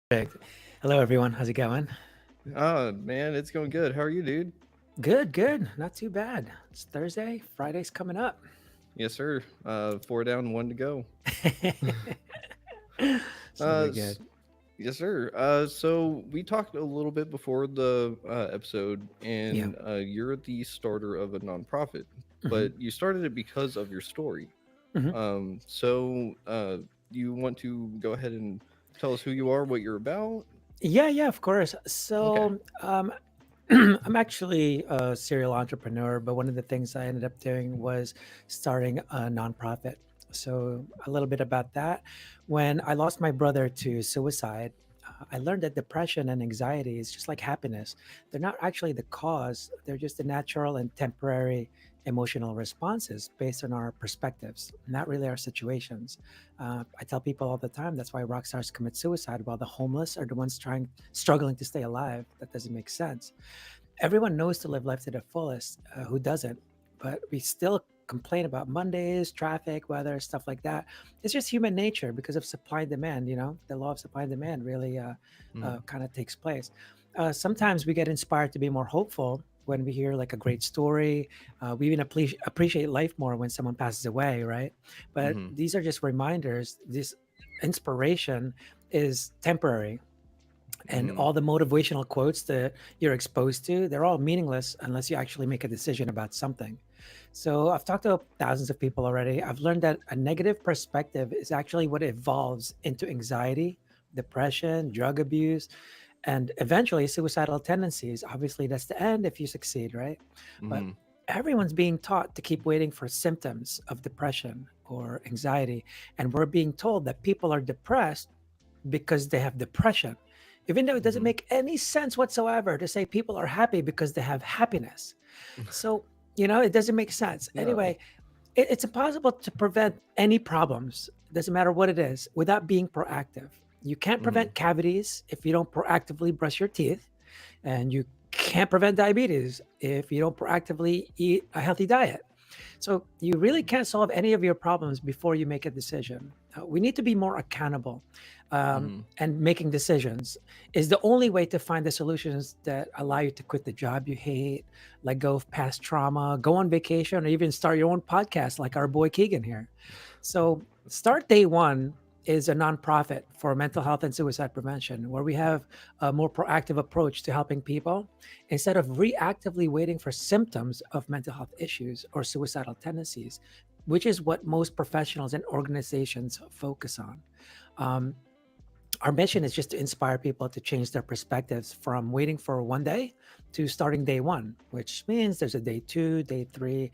Perfect. Hello, everyone. How's it going? Oh man, it's going good. How are you, dude? Good, good. Not too bad. It's Thursday. Friday's coming up. Yes, sir. Four down, one to go. So Uh, we're good. s- yes, sir. So we talked a little bit before the episode, Yeah. and you're the starter of a nonprofit, hmm but you started it because of your story. hmm You want to go ahead and tell us who you are, what you're about? Yeah, of course. Okay. I'm actually a serial entrepreneur, but one of the things I ended up doing was starting a nonprofit. So, a little bit about that. When I lost my brother to suicide, I learned that depression and anxiety is just like happiness. They're not actually the cause, they're just the natural and temporary emotional responses based on our perspectives, not really our situations. I tell people all the time that's why rock stars commit suicide while the homeless are the ones struggling to stay alive. That doesn't make sense. Everyone knows to live life to the fullest. Who doesn't? But we still complain about Mondays, traffic, weather, stuff like that. It's just human nature because of supply and demand. The law of supply and demand really Mm. kind of takes place. Sometimes we get inspired to be more hopeful when we hear like a great story. We even appreciate life more when someone passes away, right? But Mm-hmm. these are just reminders. This inspiration is temporary, and Mm. all the motivational quotes that you're exposed to, they're all meaningless unless you actually make a decision about something. So I've talked to thousands of people already. I've learned that a negative perspective is actually what evolves into anxiety, depression, drug abuse, and eventually suicidal tendencies. Obviously, that's the end if you succeed, right? But Mm-hmm. everyone's being taught to keep waiting for symptoms of depression or anxiety, and we're being told that people are depressed because they have depression, even though it doesn't Mm-hmm. make any sense whatsoever to say people are happy because they have happiness. So, it doesn't make sense. No. Anyway, it's impossible to prevent any problems, it doesn't matter what it is, without being proactive. You can't Mm-hmm. prevent cavities if you don't proactively brush your teeth, and you can't prevent diabetes if you don't proactively eat a healthy diet. So you really can't solve any of your problems before you make a decision. We need to be more accountable, Mm-hmm. and making decisions is the only way to find the solutions that allow you to quit the job you hate, let go of past trauma, go on vacation, or even start your own podcast like our boy Keegan here. So Start Day One is a nonprofit for mental health and suicide prevention, where we have a more proactive approach to helping people instead of reactively waiting for symptoms of mental health issues or suicidal tendencies, which is what most professionals and organizations focus on. Um, our mission is just to inspire people to change their perspectives from waiting for one day to starting day one, which means there's a day two, day three.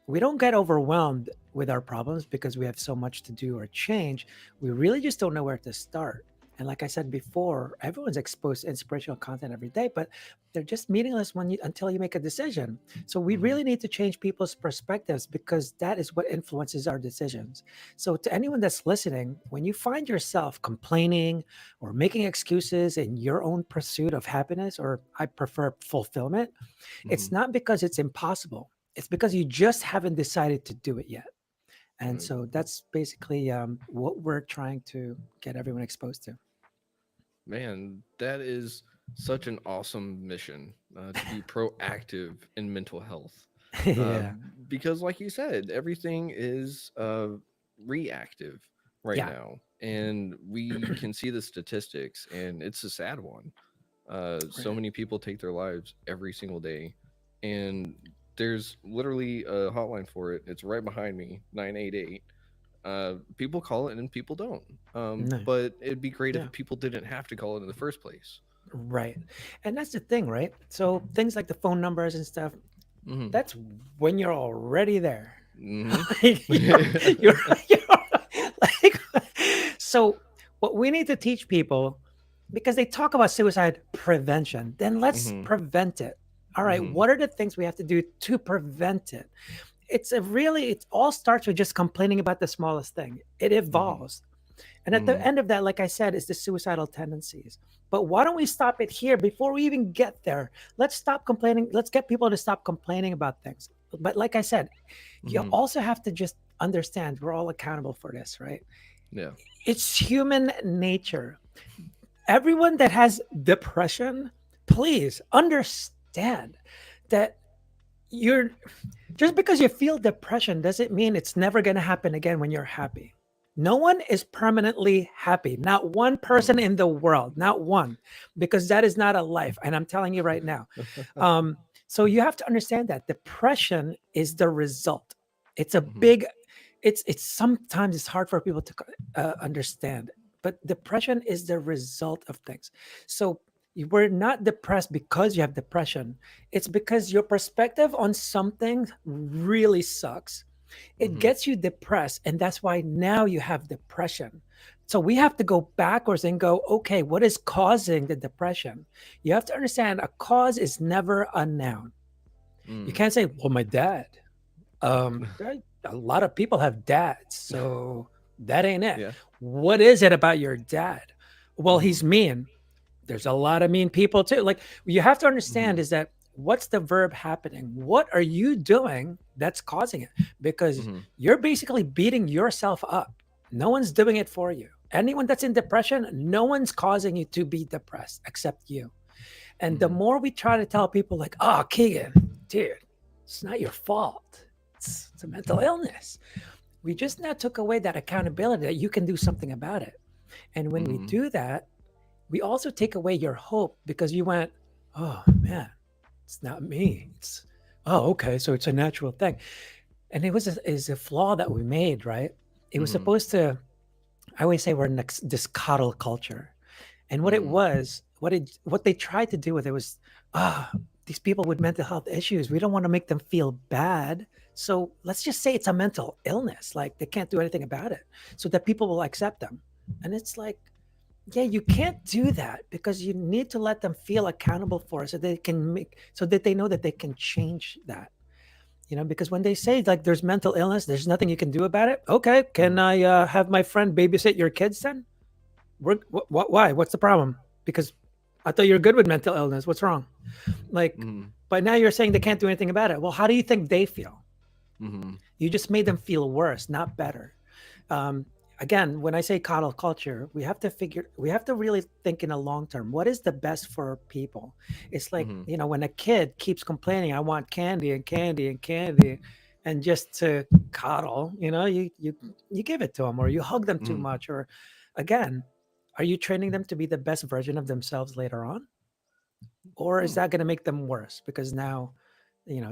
We don't get overwhelmed with our problems because we have so much to do or change. We really just don't know where to start. And like I said before, everyone's exposed to inspirational content every day, but they're just meaningless until you make a decision. So we Mm-hmm. really need to change people's perspectives because that is what influences our decisions. So, to anyone that's listening, when you find yourself complaining or making excuses in your own pursuit of happiness, or I prefer fulfillment, Mm-hmm. it's not because it's impossible. It's because you just haven't decided to do it yet. And so that's basically what we're trying to get everyone exposed to. Man, that is such an awesome mission to be proactive in mental health. Uh, Yeah. because, like you said, everything is reactive right Yeah. now. And we can see the statistics, and it's a sad one. So Right. many people take their lives every single day. And there's literally a hotline for it. It's right behind me, 988. People call it and people don't. No. But it'd be great Yeah. if people didn't have to call it in the first place. Right. And that's the thing, right? So things like the phone numbers and stuff, Hmm. that's when you're already there. Hmm. Like, you're, you're like, so what we need to teach people, because they talk about suicide prevention, then let's Hmm. prevent it. All right, Hmm. what are the things we have to do to prevent it? It all starts with just complaining about the smallest thing. It Hmm. evolves. And at the Hmm. end of that, like I said, is the suicidal tendencies. But why don't we stop it here before we even get there? Let's stop complaining. Let's get people to stop complaining about things. But like I said, you Hmm. also have to just understand we're all accountable for this, right? Yeah. It's human nature. everyone that has depression, please understand that you're just because you feel depression doesn't mean it's never going to happen again when you're happy. No one is permanently happy. Not one person Mm. in the world, not one, because that is not a life. And I'm telling you right now. Um, so you have to understand that depression is the result. It's a Mhm. big, it's sometimes it's hard for people to understand, but depression is the result of things. So you were not depressed because you have depression. It's because your perspective on something really sucks. It Mhm. gets you depressed, and that's why now you have depression. So we have to go backwards and go, okay, what is causing the depression? You have to understand a cause is never a noun. You Mm. can't say, well, my dad. A lot of people have dads, so that ain't it. Yeah. What is it about your dad? Well, Mhm. he's mean. There's a lot of mean people too. Like you have to understand Mhm. is that what's the verb happening? What are you doing that's causing it? Because Mhm. you're basically beating yourself up. No one's doing it for you. Anyone that's in depression, no one's causing you to be depressed except you. And the Mhm. more we try to tell people, like, oh, Keegan, dude, it's not your fault. It's a mental illness. We just now took away that accountability that you can do something about it. And when we Mhm. do that, we also take away your hope because you went, oh man, it's not me. It's oh okay, so it's a natural thing, and it was is a flaw that we made, right? It was Mhm. supposed to. I always say we're in this coddle culture, and what it Mm. was, what they tried to do with it was, ah, these people with mental health issues, we don't want to make them feel bad. So let's just say it's a mental illness, like they can't do anything about it, so that people will accept them. And it's like, yeah, you can't do that because you need to let them feel accountable for it so they can make so that they know that they can change that. Because when they say like there's mental illness, there's nothing you can do about it. Okay, can Mhm. I have my friend babysit your kids then? Why? What's the problem? Because I thought you're good with mental illness. What's wrong? Like, Mhm. but now you're saying they can't do anything about it. Well, how do you think they feel? Mhm. You just made them feel worse, not better. um, Again, when I say coddle culture, we have to really think in a long term. What is the best for people? It's like, Mhm. when a kid keeps complaining, I want candy and candy and candy, and just to coddle, you give it to them or you hug them too Mhm. much. Or again, are you training them to be the best version of themselves later on? Or is Mm. that going to make them worse because now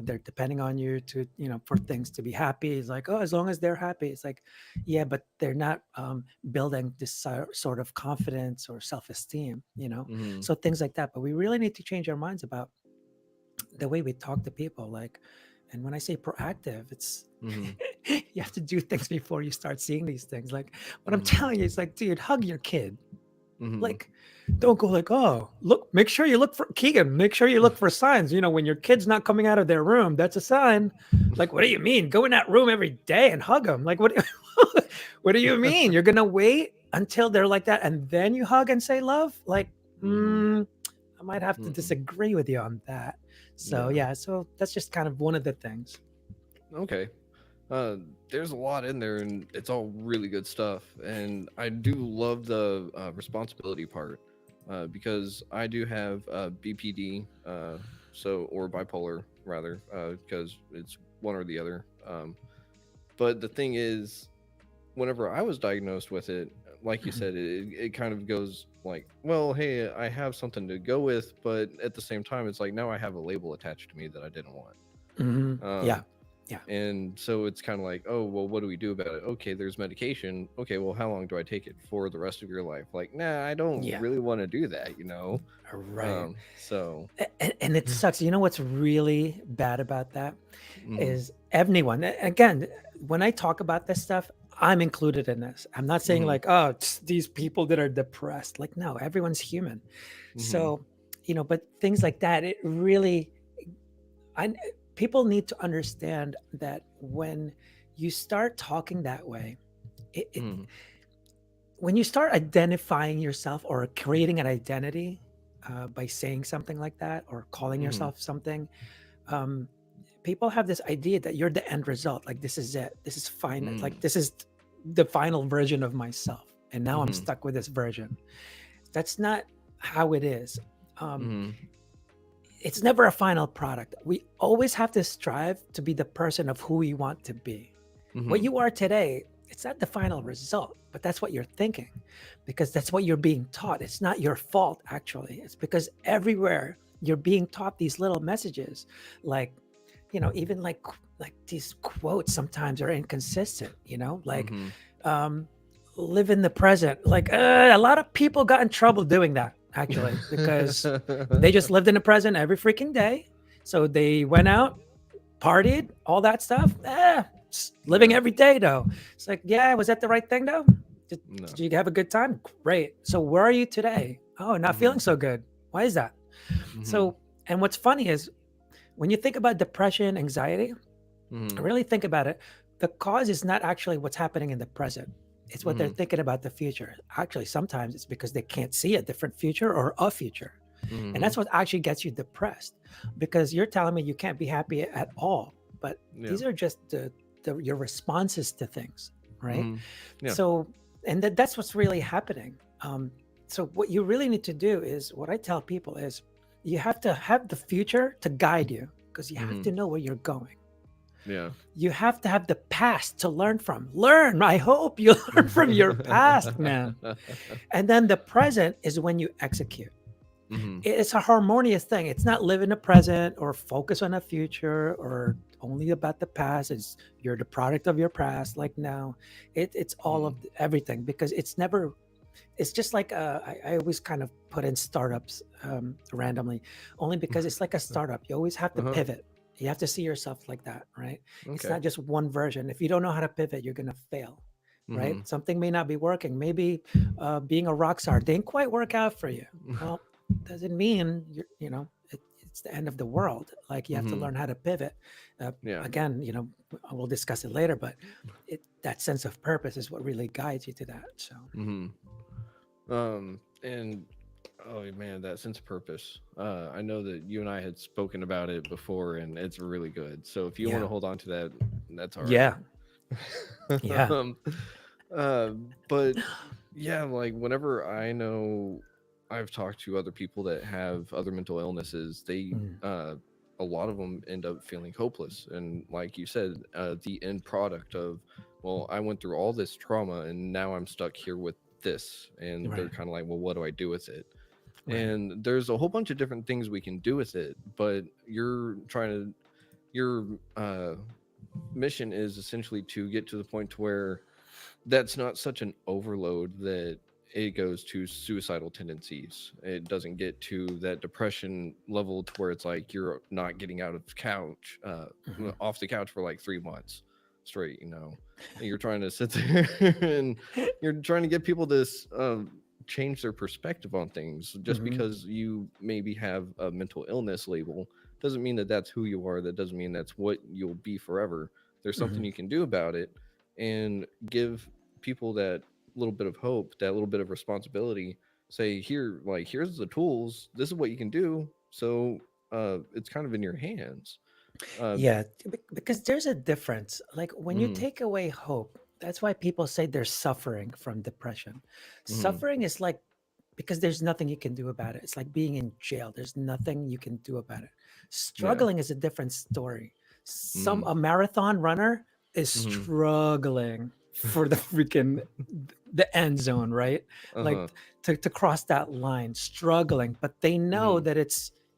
they're depending on you to for things to be happy? It's like, oh, as long as they're happy. It's like, yeah, but they're not building this sort of confidence or self-esteem. Mhm. So things like that. But we really need to change our minds about the way we talk to people. Like, and when I say proactive, it's Mhm. you have to do things before you start seeing these things. Like what I'm Mhm. telling you is like, dude, hug your kid. Mhm. Like, don't go like, oh, look, make sure you look for Keegan, make sure you look for signs. When your kid's not coming out of their room, that's a sign. Like, what do you mean? Go in that room every day and hug them. Like, what what do you mean? You're gonna wait until they're like that and then you hug and say love? Like, Mhm. I might have to Mhm. disagree with you on that. So Yeah. yeah, so that's just kind of one of the things. Okay. Uh, there's a lot in there, and it's all really good stuff. And I do love the responsibility part because I do have BPD, or bipolar rather, because it's one or the other. But the thing is, whenever I was diagnosed with it, like you said, it kind of goes like, well, hey, I have something to go with, but at the same time, it's like now I have a label attached to me that I didn't want. Yeah, Um, yeah, and so it's kind of like, oh, well, what do we do about it? Okay, there's medication. Okay, well, how long do I take it for the rest of your life? Like, nah, I don't yeah, really want to do that. right. So, And it sucks. You know what's really bad about that mm-hmm, is everyone. Again, when I talk about this stuff, I'm included in this. I'm not saying mm-hmm, like, oh, it's these people that are depressed. Like, no, everyone's human. mm-hmm, So, but things like that, it really, I people need to understand that when you start talking that way, it mm-hmm, when you start identifying yourself or creating an identity by saying something like that or calling mm-hmm, yourself something, um, people have this idea that you're the end result. Like, this is it. This is fine. Like, mm-hmm, this is the final version of myself. And now I'm mm-hmm, stuck with this version. That's not how it is. Um, Mm-hmm. it's never a final product. We always have to strive to be the person of who we want to be. What Mm-hmm. you are today, it's not the final result, but that's what you're thinking because that's what you're being taught. It's not your fault, actually. It's because everywhere you're being taught these little messages, like, even like these quotes sometimes are inconsistent, like, Mm-hmm. um, live in the present. Like, a lot of people got in trouble doing that, actually, because they just lived in the present every freaking day. So they went out, partied, all that stuff. Living Yeah. every day though. It's like, yeah, was that the right thing though? Did No. you have a good time? Great. So where are you today? Oh, not Mm-hmm. feeling so good. Why is that? Mm-hmm. So, and what's funny is when you think about depression, anxiety, Mm-hmm. really think about it, the cause is not actually what's happening in the present. It's what they're Mm-hmm. thinking about the future. Actually, sometimes it's because they can't see a different future or a future. And Mm-hmm. that's what actually gets you depressed because you're telling me you can't be happy at all. But Yeah. these are just your responses to things, right? Mm-hmm. Yeah. So, and that's what's really happening. So, what you really need to do is what I tell people is you have to have the future to guide you because you have Mm-hmm. to know where you're going. Yeah. You have to have the past to learn from. Learn. I hope you learn from your past, man. And then the present is when you execute. Mm-hmm. It's a harmonious thing. It's not live in the present or focus on the future or only about the past. It's you're the product of your past. Like now, it's all Mm-hmm. of everything because it's never. It's just like I always kind of put in startups randomly, only because it's like a startup. You always have to Uh-huh. pivot. You have to see yourself like that, right? It's Okay. not just one version. If you don't know how to pivot, you're gonna fail, right? Mm-hmm. Something may not be working. Maybe being a rock star didn't quite work out for you. Well, doesn't mean it's the end of the world. Like you have to Mm-hmm. learn how to pivot. Uh, Yeah. Again, we'll discuss it later, but that sense of purpose is what really guides you to that. So. Mm-hmm. And oh man, that sense of purpose. I know that you and I had spoken about it before, and it's really good. So if you want Yeah. to hold on to that, that's all right. Yeah. Yeah. um, uh, but yeah, like whenever I know I've talked to other people that have other mental illnesses, they Mm, a lot of them end up feeling hopeless, and like you said, the end product of, well, I went through all this trauma and now I'm stuck here with this, and they're right. kind of like, well, what do I do with it? Right. And there's a whole bunch of different things we can do with it, but your mission is essentially to get to the point to where that's not such an overload that it goes to suicidal tendencies. It doesn't get to that depression level to where it's like you're not getting out of the couch, Hmm. off the couch for like 3 months straight. And you're trying to sit there and you're trying to get people to change their perspective on things. Just Hmm. because you maybe have a mental illness label doesn't mean that that's who you are. That doesn't mean that's what you'll be forever. There's something Hmm. you can do about it, and give people that little bit of hope, that little bit of responsibility. Say, here, like, here's the tools. This is what you can do. So it's kind of in your hands. Uh, Yeah, because there's a difference. Like when you mm, take away hope, that's why people say they're suffering from depression. mm, Suffering is like because there's nothing you can do about it. It's like being in jail. There's nothing you can do about it. yeah. Struggling is a different story. Mm, A marathon runner is mm, struggling for the freaking the end zone, right? uh Like huh. to cross that line, struggling, but they know Mm, that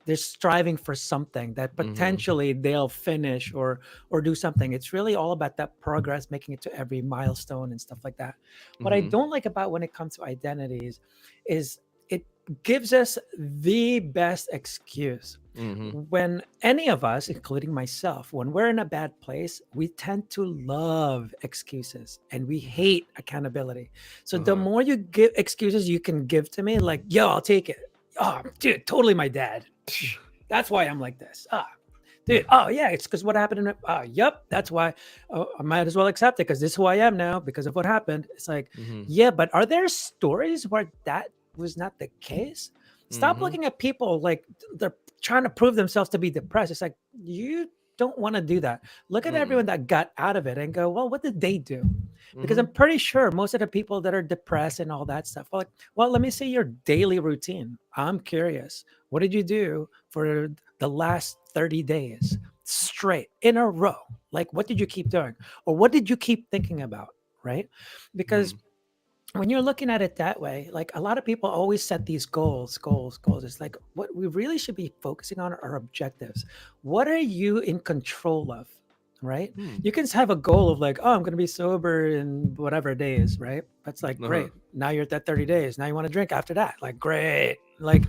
they're striving for something that mm, potentially they'll finish or do something. It's really all about that progress, making it to every milestone and stuff like that. What I mm, don't like about when it comes to identities is it gives us the best excuse. mm, When any of us, including myself, when we're in a bad place, we tend to love excuses and we hate accountability. So uh the huh. more you give excuses you can give to me, like, yo, I'll take it. Oh, dude, totally my dad. That's why I'm like this. Dude, oh yeah, it's because what happened in it. Yep, that's why. Oh, I might as well accept it because this is who I am now because of what happened. It's like, Mm, yeah, but are there stories where that was not the case? Stop mm, looking at people like they're trying to prove themselves to be depressed. It's like you don't want to do that. Look at mm, everyone that got out of it and go, well, what did they do? Because Mm-hmm. I'm pretty sure most of the people that are depressed and all that stuff are like, well, let me see your daily routine. I'm curious. What did you do for the last 30 days straight in a row? Like, what did you keep doing? Or what did you keep thinking about? Right? Because Mm-hmm. when you're looking at it that way, like a lot of people always set these goals, goals, goals. It's like what we really should be focusing on are objectives. What are you in control of? Right? Mm. You can have a goal of like, oh, I'm going to be sober in whatever days, right? That's like Uh-huh. great. Now you're at that 30 days. Now you want to drink after that. Like, great. Like,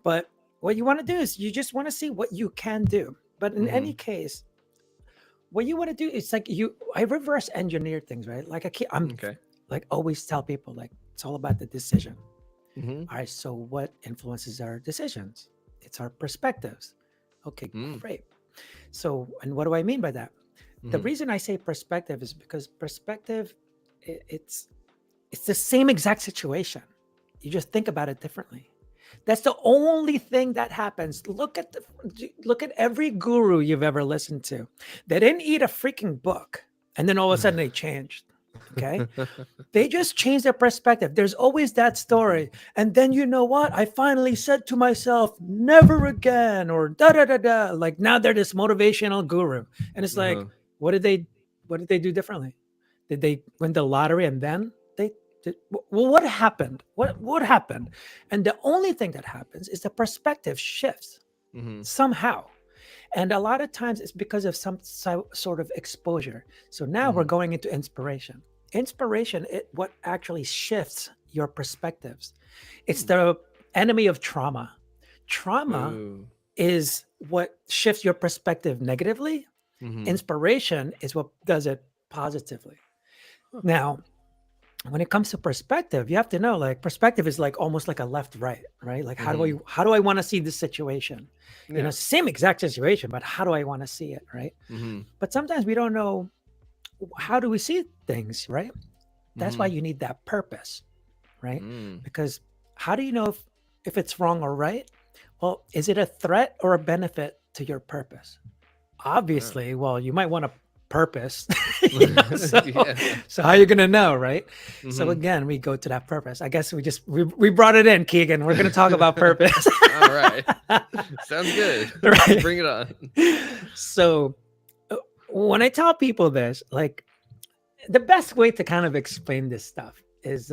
but what you want to do is you just want to see what you can do. But in any Mm-hmm. case, what you want to do is like I reverse engineer things, right? Like I'm Okay. like always tell people like it's all about the decision. Mm-hmm. All right, so what influences our decisions? It's our perspectives. Okay, Mm. great. So, and what do I mean by that? The Mm-hmm. reason I say perspective is because perspective, it's the same exact situation. You just think about it differently. That's the only thing that happens. Look at every guru you've ever listened to. They didn't eat a freaking book, and then all of a sudden they changed. Okay, they just change their perspective. There's always that Mm-hmm. story. And then you know what? I finally said to myself, never again, or da da da da. Like now they're this motivational guru. And it's like, Uh-huh. what did they do differently? Did they win the lottery and then they did, well, what happened? What happened? And the only thing that happens is the perspective shifts Mm-hmm. somehow. And a lot of times it's because of some sort of exposure. So now we're Mm-hmm. going into inspiration. Inspiration, what actually shifts your perspectives. It's Mm. the enemy of trauma. Trauma Oh. is what shifts your perspective negatively. Mm-hmm. Inspiration is what does it positively. Huh. Now, when it comes to perspective, you have to know like perspective is like almost like a left right? Like Mm-hmm. how do I want to see this situation? You know, Yeah. same exact situation, but how do I want to see it, right? Mm-hmm. But sometimes we don't know how do we see things, right? That's why Mm-hmm. you need that purpose, right? Mm. Because how do you know if it's wrong or right? Well, is it a threat or a benefit to your purpose? Yeah. Obviously, well, you might want a purpose. You know, Yeah. so how are you gonna know, right? So Mm-hmm. again, we go to that purpose. I guess we brought it in, Keegan. We're gonna talk about purpose. All right. Sounds good. Right. Bring it on. So when I tell people this, like the best way to kind of explain this stuff is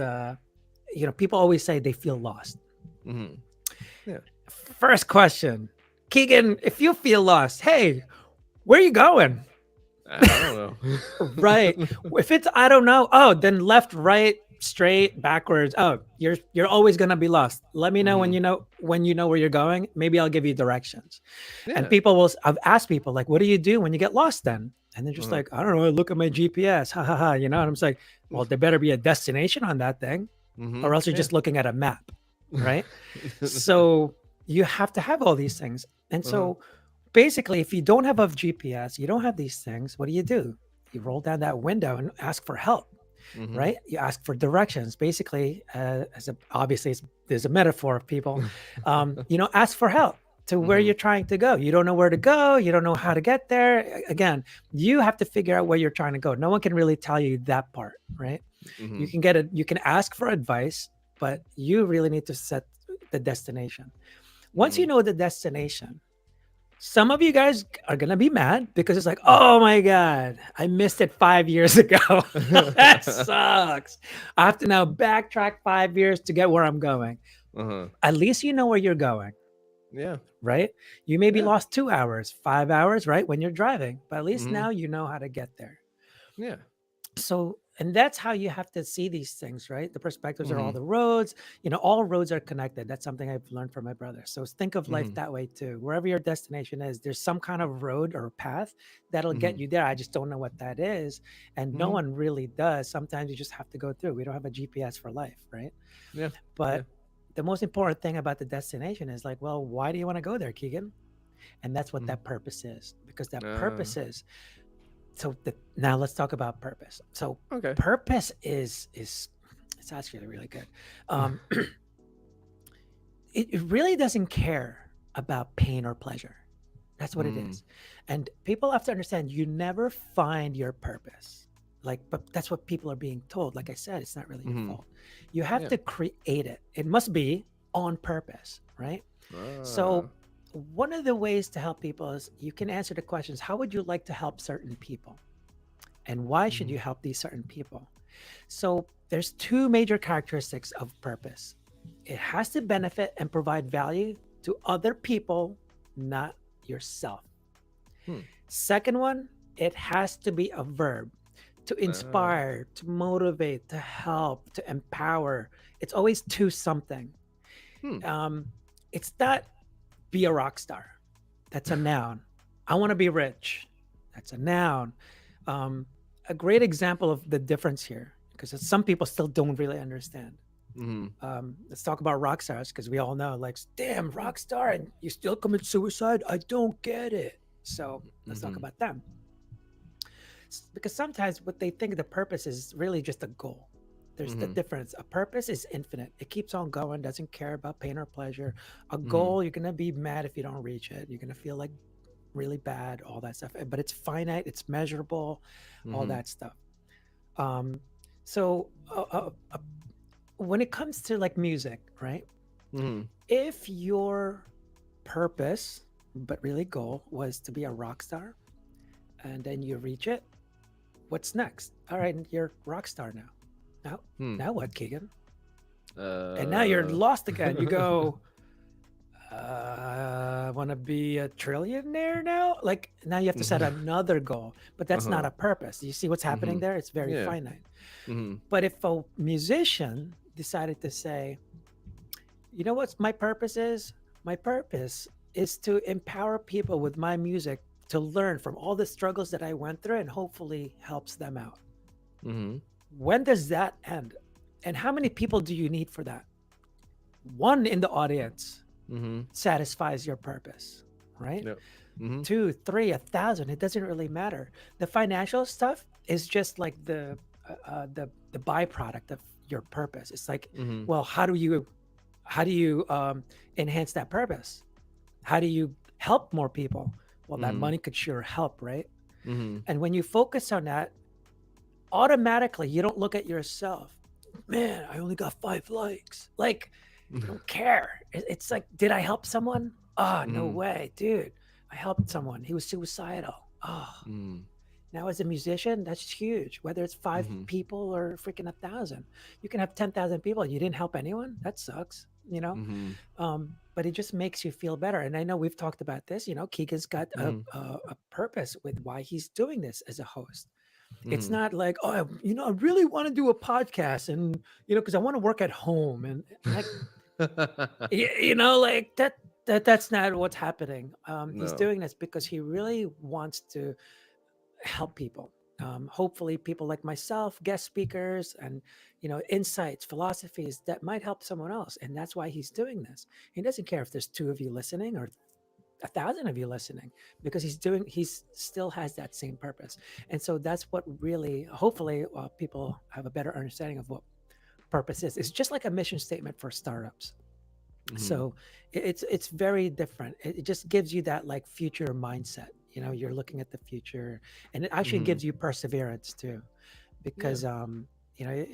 people always say they feel lost. Mm-hmm. Yeah. First question, Keegan, if you feel lost, hey, where are you going? I don't Right. know. If it's I don't know, oh, then left, right, straight, backwards. Oh, you're always gonna be lost. Let me know Mm-hmm. when you know where you're going. Maybe I'll give you directions. And Yeah. people will. I've asked people like, what do you do when you get lost? Then and they're just Uh-huh. like, I don't know. I look at my GPS. Ha ha ha. You know. And I'm just like, well, there better be a destination on that thing, Mm-hmm. or else you're Yeah. just looking at a map, right? So you have to have all these things. And Uh-huh. so basically, if you don't have a GPS, you don't have these things, what do? You roll down that window and ask for help, Mm-hmm. right? You ask for directions. Basically, obviously, there's a metaphor of people, ask for help to where Mm-hmm. you're trying to go. You don't know where to go. You don't know how to get there. Again, you have to figure out where you're trying to go. No one can really tell you that part, right? Mm-hmm. You can ask for advice, but you really need to set the destination. Once Mm-hmm. you know the destination, some of you guys are gonna be mad because it's like, oh my god, I missed it 5 years ago. That sucks. I have to now backtrack 5 years to get where I'm going. Uh-huh. At least you know where you're going, Yeah. right? You maybe Yeah. lost 2 hours, 5 hours, right? When you're driving, but at least Mm-hmm. now you know how to get there. Yeah. So, and that's how you have to see these things, right? The perspectives are all Mm-hmm. the roads. All roads are connected. That's something I've learned from my brother. So think of life Mm-hmm. that way too. Wherever your destination is, there's some kind of road or path that'll Mm-hmm. get you there. I just don't know what that is. And no Mm-hmm. one really does. Sometimes you just have to go through. We don't have a GPS for life, right? Yeah. Yeah. But the most important thing about the destination is like, well, why do you want to go there, Keegan? And that's what Mm. that purpose is. Because that Uh, purpose is now let's talk about purpose. So okay. purpose is it's actually really good. Um, it really doesn't care about pain or pleasure. That's what it Mm. is. And people have to understand you never find your purpose. Like, but that's what people are being told. Like I said, it's not really your Mm-hmm. fault. You have Yeah. to create it. It must be on purpose, right? Ah. So one of the ways to help people is you can answer the questions: how would you like to help certain people, and why should Mm-hmm. you help these certain people? So there's two major characteristics of purpose. It has to benefit and provide value to other people, not yourself. Hmm. Second one, it has to be a verb: to Uh, inspire, to motivate, to help, to empower. It's always to something. hmm. Um, it's not be a rock star. That's a noun. I want to be rich. That's a noun. Um, a great example of the difference here, because some people still don't really understand. Mm-hmm. Let's talk about rock stars, because we all know, like, damn, rock star, and you still commit suicide. I don't get it. So let's talk Mm-hmm. about them. Because sometimes what they think the purpose is really just a goal. There's the Mm-hmm. difference. A purpose is infinite. It keeps on going, doesn't care about pain or pleasure. A Mm-hmm. goal, you're going to be mad if you don't reach it. You're going to feel like really bad, all that stuff. But it's finite, it's measurable, all Mm-hmm. that stuff. Um, so when it comes to like music, right? Mm-hmm. If your purpose, but really goal, was to be a rock star, and then you reach it, what's next? All right, you're a rock star now. Now, Hmm. now what, Keegan? And now you're Uh. lost again. You go, I want to be a trillionaire now. Like now you have to set another goal, but that's not Uh-huh. a purpose. You see what's happening Mm-hmm. there? It's very Yeah. finite. Mm-hmm. But if a musician decided to say, you know what my purpose is? My purpose is to empower people with my music to learn from all the struggles that I went through and hopefully helps them out. Mm-hmm. When does that end? And how many people do you need for that? One in the audience Mm-hmm. satisfies your purpose, right? Yep. Mm-hmm. Two, three, 1,000. It doesn't really matter. The financial stuff is just like the byproduct of your purpose. It's like, Mm-hmm. well, how do you enhance that purpose? How do you help more people? Well, that Mm-hmm. money could sure help, right? Mm-hmm. And when you focus on that, automatically you don't look at yourself. Man, I only got 5 likes. Like, you don't care. It's like, did I help someone? Oh, no Mm-hmm. way, dude. I helped someone. He was suicidal. Oh, now as a musician, that's huge. Whether it's five Mm-hmm. people or freaking 1,000, you can have 10,000 people. You didn't help anyone. That sucks, you know. Mm-hmm. But it just makes you feel better. And I know we've talked about this. You know, Keegan's got a, Mm-hmm. a, a purpose with why he's doing this as a host. It's Mm-hmm. not like, oh, I really want to do a podcast, and because I want to work at home, and like, like that's not what's happening. He's No. doing this because he really wants to help people. Hopefully, people like myself, guest speakers, and insights, philosophies that might help someone else, and that's why he's doing this. He doesn't care if there's two of you listening or 1,000 of you listening, because he's still has that same purpose. And so that's what really, hopefully, people have a better understanding of what purpose is. It's just like a mission statement for startups. Mm-hmm. So it's very different. It just gives you that like future mindset. You're looking at the future, and it actually Mm-hmm. gives you perseverance too, Yeah. because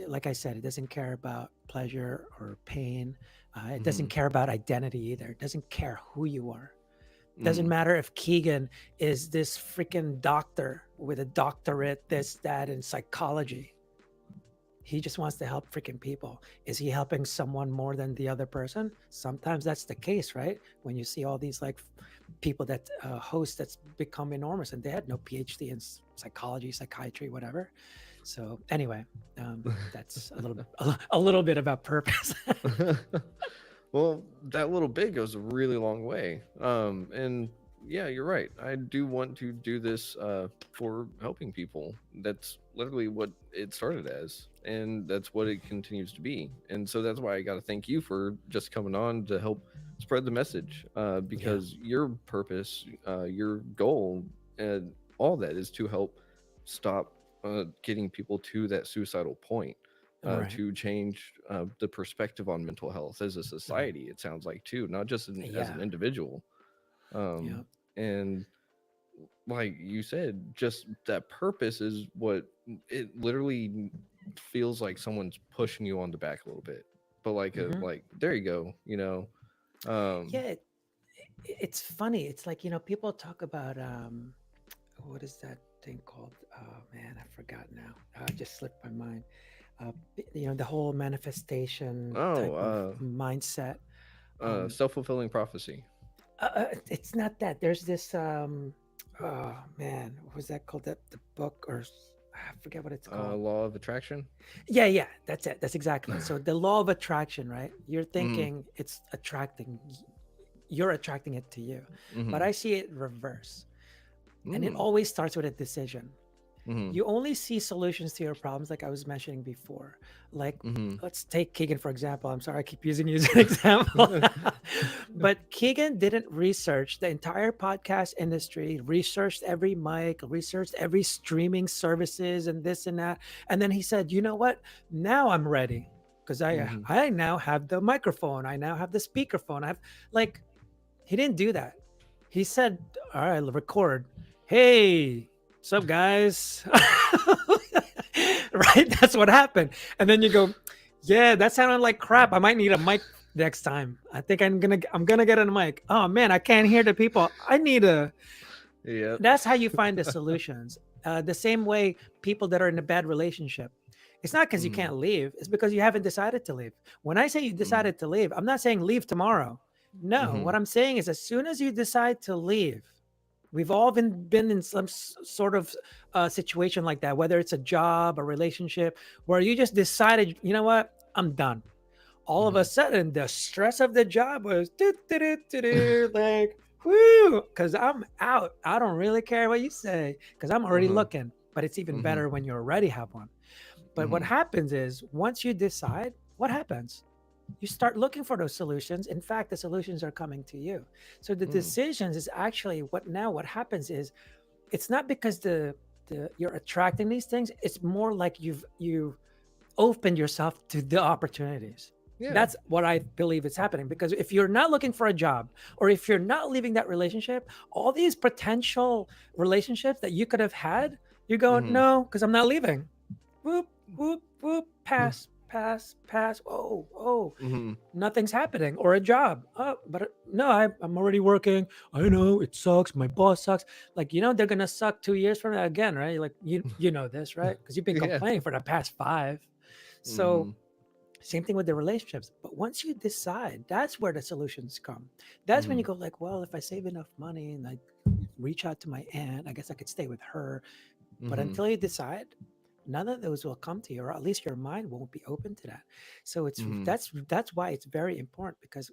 like I said, it doesn't care about pleasure or pain. It Mm-hmm. doesn't care about identity either. It doesn't care who you are. Doesn't Mm-hmm. matter if Keegan is this freaking doctor with a doctorate, this, that, in psychology. He just wants to help freaking people. Is he helping someone more than the other person? Sometimes that's the case, right? When you see all these like people that host that's become enormous and they had no PhD in psychology, psychiatry, whatever. So anyway, that's a little bit about purpose. Well, that little bit goes a really long way. And yeah, you're right. I do want to do this for helping people. That's literally what it started as, and that's what it continues to be. And so that's why I got to thank you for just coming on to help spread the message. Yeah. Because your purpose, your goal, and all that is to help stop getting people to that suicidal point, All right. to change the perspective on mental health as a Mhm. society. It sounds like too, not just as an Yeah. individual. Yeah. And like you said, just that purpose is what it literally feels like someone's pushing you on the back a little bit, but like a Hmm. like there you go, you know. Yeah, Um, it's funny. It's like, people talk about what is that thing called? Oh man, I forgot now. It just slipped my mind. The whole manifestation oh, type of mindset. Um, self-fulfilling prophecy. it's not that. There's this. Oh man, what was that called? That the book or I forget what it's called. Law of attraction. Yeah, yeah, that's it. That's exactly it. So the law of attraction, right? You're Mm-hmm. thinking it's attracting. You're attracting it to you, but Mm-hmm. I see it reverse, and it Mm. always starts with a decision. Mm-hmm. You only see solutions to your problems, like I was mentioning before. Like, Mm-hmm. let's take Keegan, for example. I'm sorry, I keep using you as an example. But Keegan didn't research the entire podcast industry, researched every mic, researched every streaming services and this and that. And then he said, you know what? Now I'm ready. Because Mm-hmm. I now have the microphone. I now have the speakerphone. I have like he didn't do that. He said, all right, record. Hey, what's up, guys? Right? That's what happened. And then you go, yeah, that sounded like crap. I might need a mic next time. I think I'm gonna get a mic. Oh man, I can't hear the people. I need a Yep. That's how you find the solutions. The same way people that are in a bad relationship. It's not because you Mm-hmm. can't leave, it's because you haven't decided to leave. When I say you decided to leave, I'm not saying leave tomorrow. No, Mm-hmm. what I'm saying is as soon as you decide to leave, we've all been in some sort of situation like that, whether it's a job, a relationship, where you just decided, you know what, I'm done. All of Mm-hmm. a sudden, the stress of the job was like, whoo, because I'm out. I don't really care what you say because I'm already Uh-huh. looking. But it's even Mm-hmm. better when you already have one. But what Mm-hmm. happens is once you decide, what happens? You start looking for those solutions. In fact, the solutions are coming to you. So the Mm-hmm. decisions is actually what happens is it's not because the you're attracting these things. It's more like you've opened yourself to the opportunities. Yeah. That's what I believe is happening. Because if you're not looking for a job or if you're not leaving that relationship, all these potential relationships that you could have had, you're going, Mm-hmm. no, because I'm not leaving. Whoop, whoop, whoop, pass, pass, pass. Oh, Mm-hmm. nothing's happening. Or a job. Oh, but no, I'm already working. I know it sucks. My boss sucks. Like, they're going to suck 2 years from now again, right? Like, you know this, right? Because you've been Yeah. complaining for the past 5. So Mm-hmm. same thing with the relationships. But once you decide, that's where the solutions come. That's when Mm-hmm. you go like, well, if I save enough money and I reach out to my aunt, I guess I could stay with her. But Mm-hmm. until you decide, none of those will come to you, or at least your mind won't be open to that. So Mm-hmm. that's why it's very important because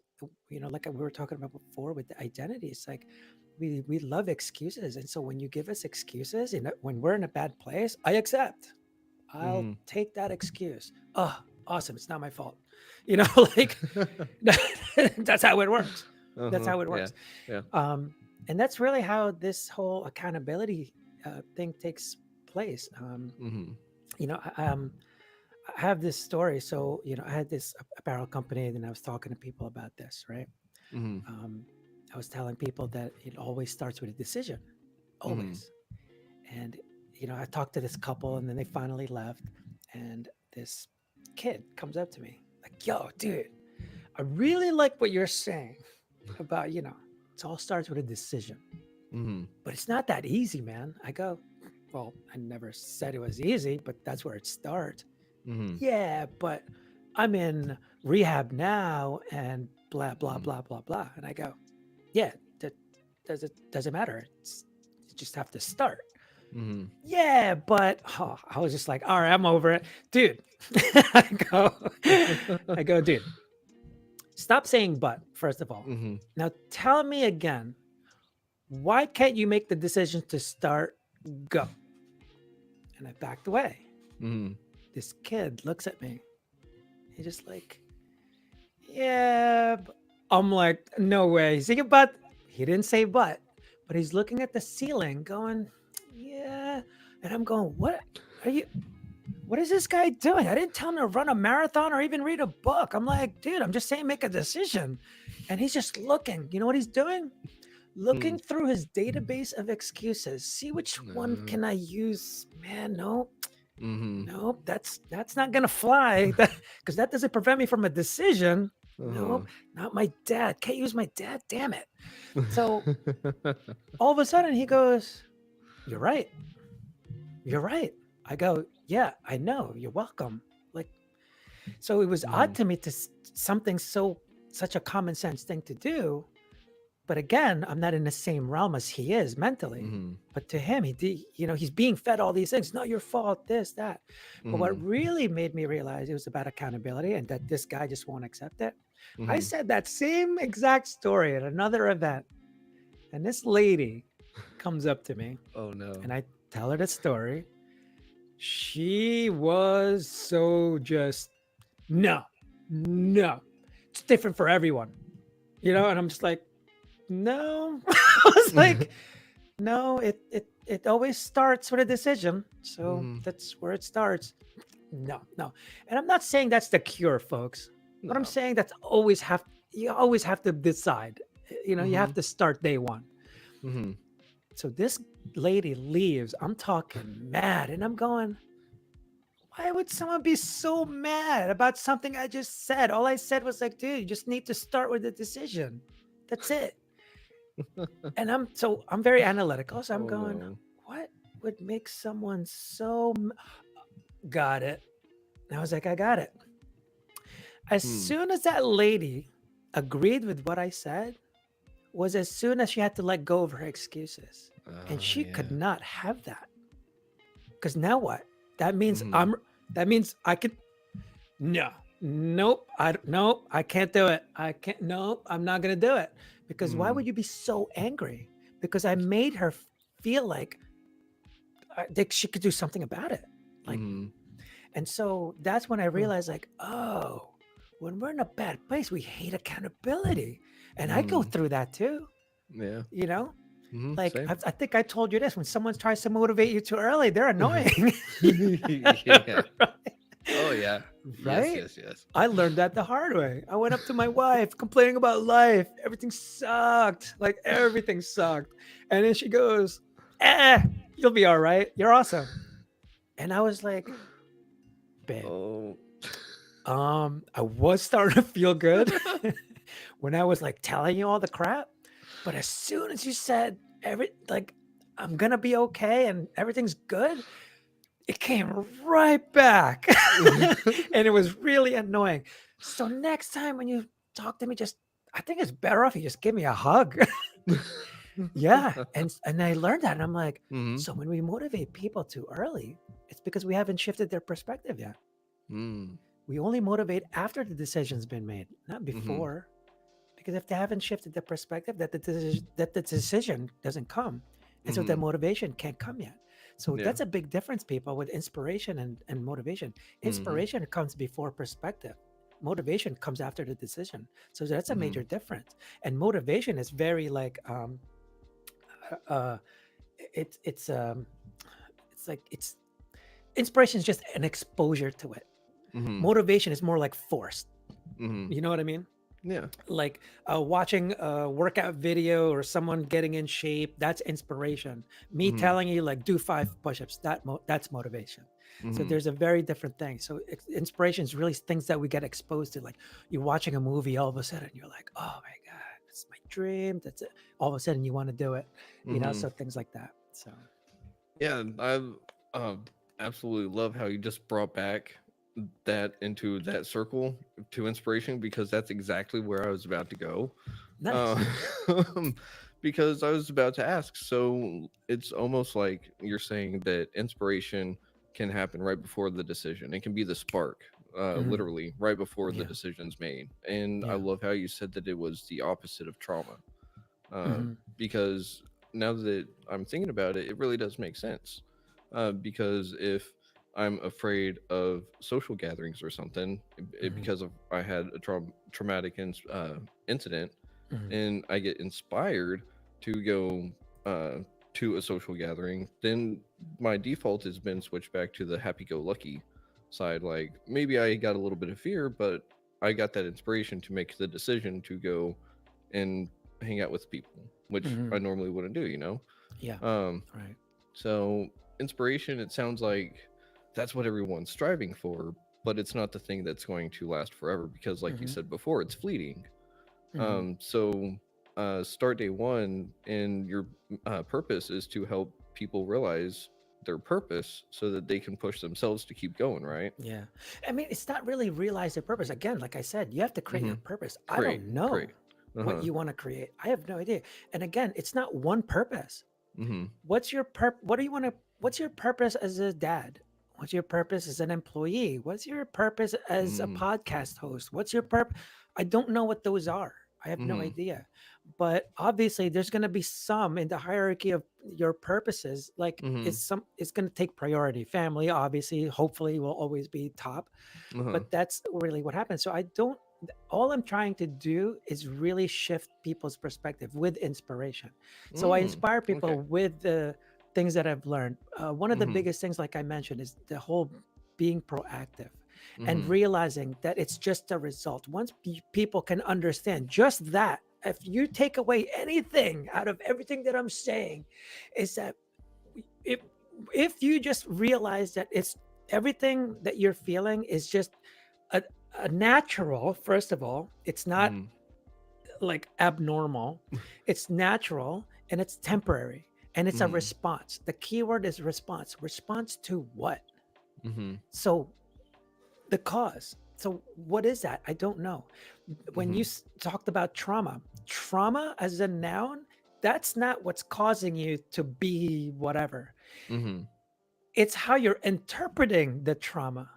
like we were talking about before with the identity, it's like we love excuses, and so when you give us excuses, when we're in a bad place, I accept. I'll Mm-hmm. take that excuse. Oh, awesome! It's not my fault. You know, like that's how it works. That's Uh-huh. how it Yeah. works. Yeah. Um, and that's really how this whole accountability thing takes place. Mm-hmm. You know, I, um, I have this story. So, I had this apparel company, and I was talking to people about this, right? Mm-hmm. Um, I was telling people that it always starts with a decision, Mm-hmm. always. And, I talked to this couple, and then they finally left. And this kid comes up to me, like, yo, dude, I really like what you're saying about, it all starts with a decision, Mm-hmm. but it's not that easy, man. I go, well, I never said it was easy, but that's where it starts. Mm-hmm. Yeah, but I'm in rehab now and blah blah Mm-hmm. blah blah blah. And I go, yeah, that doesn't matter. You just have to start. Mm-hmm. Yeah, but I was just like, all right, I'm over it, dude. I go, I go, dude. Stop saying but. First of all, Mm-hmm. now tell me again. Why can't you make the decision to start? Go. And I backed away. Mm-hmm. This kid looks at me. He's just like, yeah. I'm like, no way. He's thinking, but he didn't say but he's looking at the ceiling, going, yeah. And I'm going, what are you? What is this guy doing? I didn't tell him to run a marathon or even read a book. I'm like, dude, I'm just saying make a decision. And he's just looking. You know what he's doing? Looking through his database of excuses. See which one Mm-hmm. can I use? Man, no. Mm-hmm. Nope, that's not gonna fly. Because that doesn't prevent me from a decision. Uh-huh. Nope, not my dad. Can't use my dad. Damn it. So all of a sudden he goes, "You're right. You're right." I go, "Yeah, I know. You're welcome." Like, so it was Mm-hmm. odd to me something such a common sense thing to do. But again, I'm not in the same realm as he is mentally. Mm-hmm. But to him, he's being fed all these things. Not your fault, this, that. But what Mm-hmm. really made me realize it was about accountability and that this guy just won't accept it. I Mm-hmm. said that same exact story at another event. And this lady comes up to me Oh no. and I tell her the story. She was so just, no, no, it's different for everyone, and I'm just like, no. I was like, no, it always starts with a decision. So Mm-hmm. that's where it starts. No, no. And I'm not saying that's the cure, folks. But I'm No. saying you always have to decide. You Mm-hmm. have to start day one. Mm-hmm. So this lady leaves. I'm talking mad, and I'm going, why would someone be so mad about something I just said? All I said was like, dude, you just need to start with a decision. That's it. And I'm very analytical. So I'm Oh going, no. what would make someone got it? And I was like, I got it. As Hmm. soon as that lady agreed with what I said, was as soon as she had to let go of her excuses. And she could Yeah. not have that. Because now what? That means Mm-hmm. that means I could no. Nope. Nope. I can't do it. I can't. Nope. I'm not gonna do it. Because why Mm-hmm. would you be so angry? Because I made her feel like that she could do something about it. Like, Mm-hmm. and so that's when I Huh. realized, like, oh, when we're in a bad place, we hate accountability, and I go Mm-hmm. through that too. Yeah. You know, Mm-hmm. like Same. I think I told you this: when someone tries to motivate you too early, they're annoying. Yeah. Right? Oh yeah. Yes, Right? yes, yes. I learned that the hard way. I went up to my wife complaining about life. Everything sucked. Like everything sucked. And then she goes, you'll be all right. You're awesome. And I was like, babe, Oh. I was starting to feel good when I was like telling you all the crap. But as soon as you said I'm gonna be okay and everything's good, it came right back. And it was really annoying. So next time when you talk to me, just I think it's better off you just give me a hug. Yeah. And I learned that and I'm like, Mm-hmm. so when we motivate people too early, it's because we haven't shifted their perspective yet. Mm. We only motivate after the decision's been made, not Mm-hmm. before. Because if they haven't shifted the perspective, that the decision doesn't come, and so the Mm-hmm. motivation can't come yet. So Yeah. that's a big difference, people, with inspiration and motivation. Mm-hmm. Inspiration comes before perspective. Motivation comes after the decision. So that's a Mm-hmm. major difference. And motivation is very like uh, it's it's like it's inspiration is just an exposure to it. Mm-hmm. Motivation is more like forced. Mm-hmm. You know what I mean? Yeah. Like watching a workout video or someone getting in shape, that's inspiration. Me Mm-hmm. telling you like do 5 push-ups, that's motivation. So Mm-hmm. there's a very different thing. So inspiration is really things that we get exposed to. Like you're watching a movie, all of a sudden you're like, oh my god, it's my dream, that's it. All of a sudden you want to do it, Mm-hmm. so things like that. So Yeah, I uh, absolutely love how you just brought back that into that circle to inspiration because that's exactly where I was about to go. nice. Uh, because I was about to ask. So it's almost like you're saying that inspiration can happen right before the decision. It can be the spark, Mhm. literally right before the Yeah, decision's made. And I yeah. love how you said that it was the opposite of trauma, Hmm. because now that I'm thinking about it, it really does make sense. Because if I'm afraid of social gatherings or something, Hmm. because of I had a traumatic incident, Hmm. and I get inspired to go to a social gathering, then my default has been switched back to the happy-go-lucky side. Like maybe I got a little bit of fear, but I got that inspiration to make the decision to go and hang out with people, which Hmm. I normally wouldn't do. Yeah. Um, Right. so inspiration, it sounds like that's what everyone's striving for, but it's not the thing that's going to last forever because, like you Hmm. said before, it's fleeting. Hmm. So start day one, and your purpose is to help people realize their purpose so that they can push themselves to keep going, right? Yeah. I mean, it's not really realize the purpose. Again, like I said, you have to create Mm-hmm. your purpose. I Great, don't great. know what Uh-huh. you want to create. I have no idea. And again, it's not one purpose. Mm-hmm. What do you want to what's your purpose as a dad? What's your purpose as an employee? What's your purpose as a Mm-hmm. podcast host? What's your purpose? I don't know what those are. I have no Mm-hmm. idea. But obviously there's going to be some in the hierarchy of your purposes. Like Mm-hmm. it's going to take priority. Family obviously hopefully will always be top, Uh-huh. but that's really what happens. So I don't, all I'm trying to do is really shift people's perspective with inspiration. So I Mm. inspire Okay. people with the things that I've learned. One of the Mm-hmm. biggest things, like I mentioned, is the whole being proactive and Mm-hmm. realizing that it's just a result. Once people can understand just that, if you take away anything out of everything that I'm saying, is that if if you just realize that it's everything that you're feeling is just a, a natural, first of all, it's not Mm-hmm. like abnormal, it's natural and it's temporary and it's a Mm-hmm. response. The key word is response. Response to what? Mm-hmm. So the cause. So what is that? I don't know. When Mm-hmm. you talked about trauma, trauma as a noun, that's not what's causing you to be whatever. Mm-hmm. It's how you're interpreting the trauma.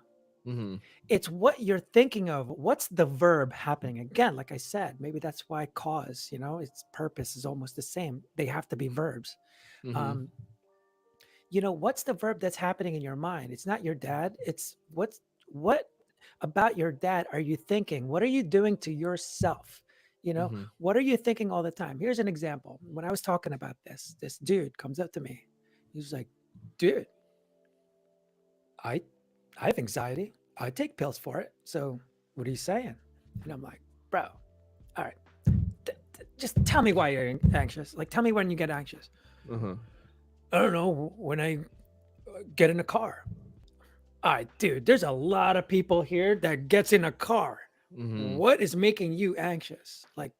Mm-hmm. It's what you're thinking of. What's the verb happening? Again, like I said, maybe that's why cause, its purpose is almost the same. They have to be verbs. Mm-hmm. Um, what's the verb that's happening in your mind? It's not your dad. It's what about your dad are you thinking? What are you doing to yourself? Mm-hmm. What are you thinking all the time? Here's an example. When I was talking about this dude comes up to me. He's like, dude, I I have anxiety. I take pills for it. So what are you saying? And I'm like, bro, all right, just tell me why you're anxious. Like, tell me when you get anxious. Uh-huh. I don't know, when I get in a car. All right, dude, there's a lot of people here that gets in a car. Mm-hmm. What is making you anxious? Like,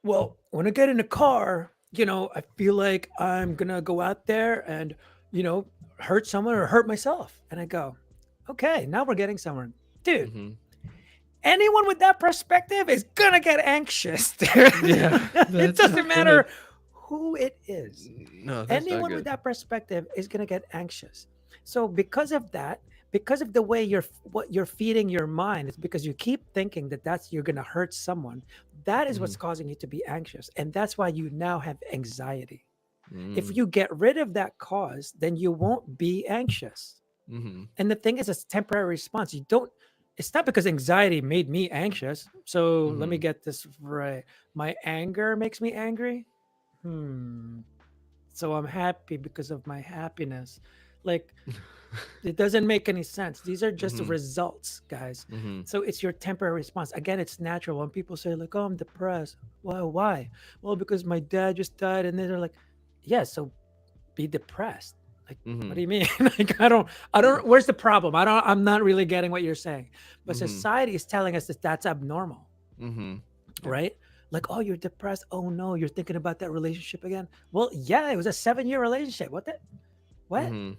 well, when I get in a car, I feel like I'm gonna go out there and, you know, hurt someone or hurt myself. And I go, okay, now we're getting somewhere. Dude, Mm-hmm. anyone with that perspective is gonna get anxious. Dude. Yeah, It that's doesn't not good. matter who it is. No, that's not Anyone with good. that perspective is gonna get anxious. So because of that, because of the way what you're feeding your mind, it's because you keep thinking that you're gonna hurt someone. That is Mm-hmm. what's causing you to be anxious, and that's why you now have anxiety. If Mm. you get rid of that cause, then you won't be anxious. Mm-hmm. And the thing is, it's a temporary response. You don't, it's not because anxiety made me anxious. So let me Mm-hmm. get this right. My anger makes me angry. So I'm happy because of my happiness. Like, it doesn't make any sense. These are just Mm-hmm. results, guys. Mm-hmm. So it's your temporary response. Again, it's natural. When people say, like, oh, I'm depressed. Well, why? Well, because my dad just died. And then they're like, yeah, so be depressed. Like, what Mm-hmm. do you mean? Like, where's the problem? I'm not really getting what you're saying. But Mm-hmm. society is telling us that that's abnormal, Mm-hmm. Yeah. right? Like, oh, you're depressed. Oh no, you're thinking about that relationship again. Well, yeah, it was a 7-year relationship. What? Mm-hmm.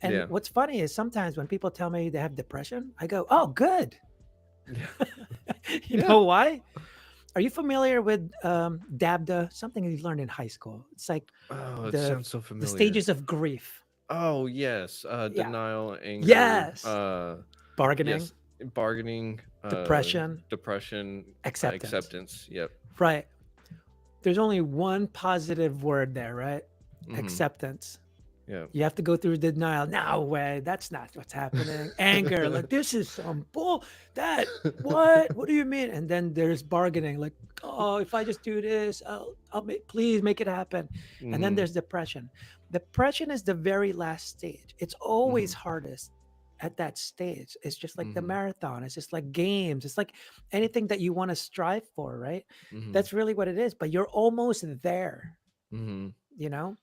And Yeah. what's funny is sometimes when people tell me they have depression, I go, oh, good. Yeah. You Yeah. know why? Are you familiar with DABDA? Something you learned in high school. It's like Oh, it the sounds so the familiar. stages of grief. Oh, yes. Yeah. Denial, anger, Yes. Bargaining, yes, bargaining, depression, depression, acceptance. acceptance. Yep. Right. There's only one positive word there, right? Mm-hmm. Acceptance. Yeah. You have to go through denial. No way. That's not what's happening. Anger. Like, this is some bull. That, what? What do you mean? And then there's bargaining. Like, oh, if I just do this, please make it happen. And then Mm-hmm. there's depression. Depression is the very last stage. It's always Mm-hmm. hardest at that stage. It's just like the Mm-hmm. marathon. It's just like games. It's like anything that you want to strive for, right? Mm-hmm. That's really what it is. But you're almost there, Mm-hmm. you know?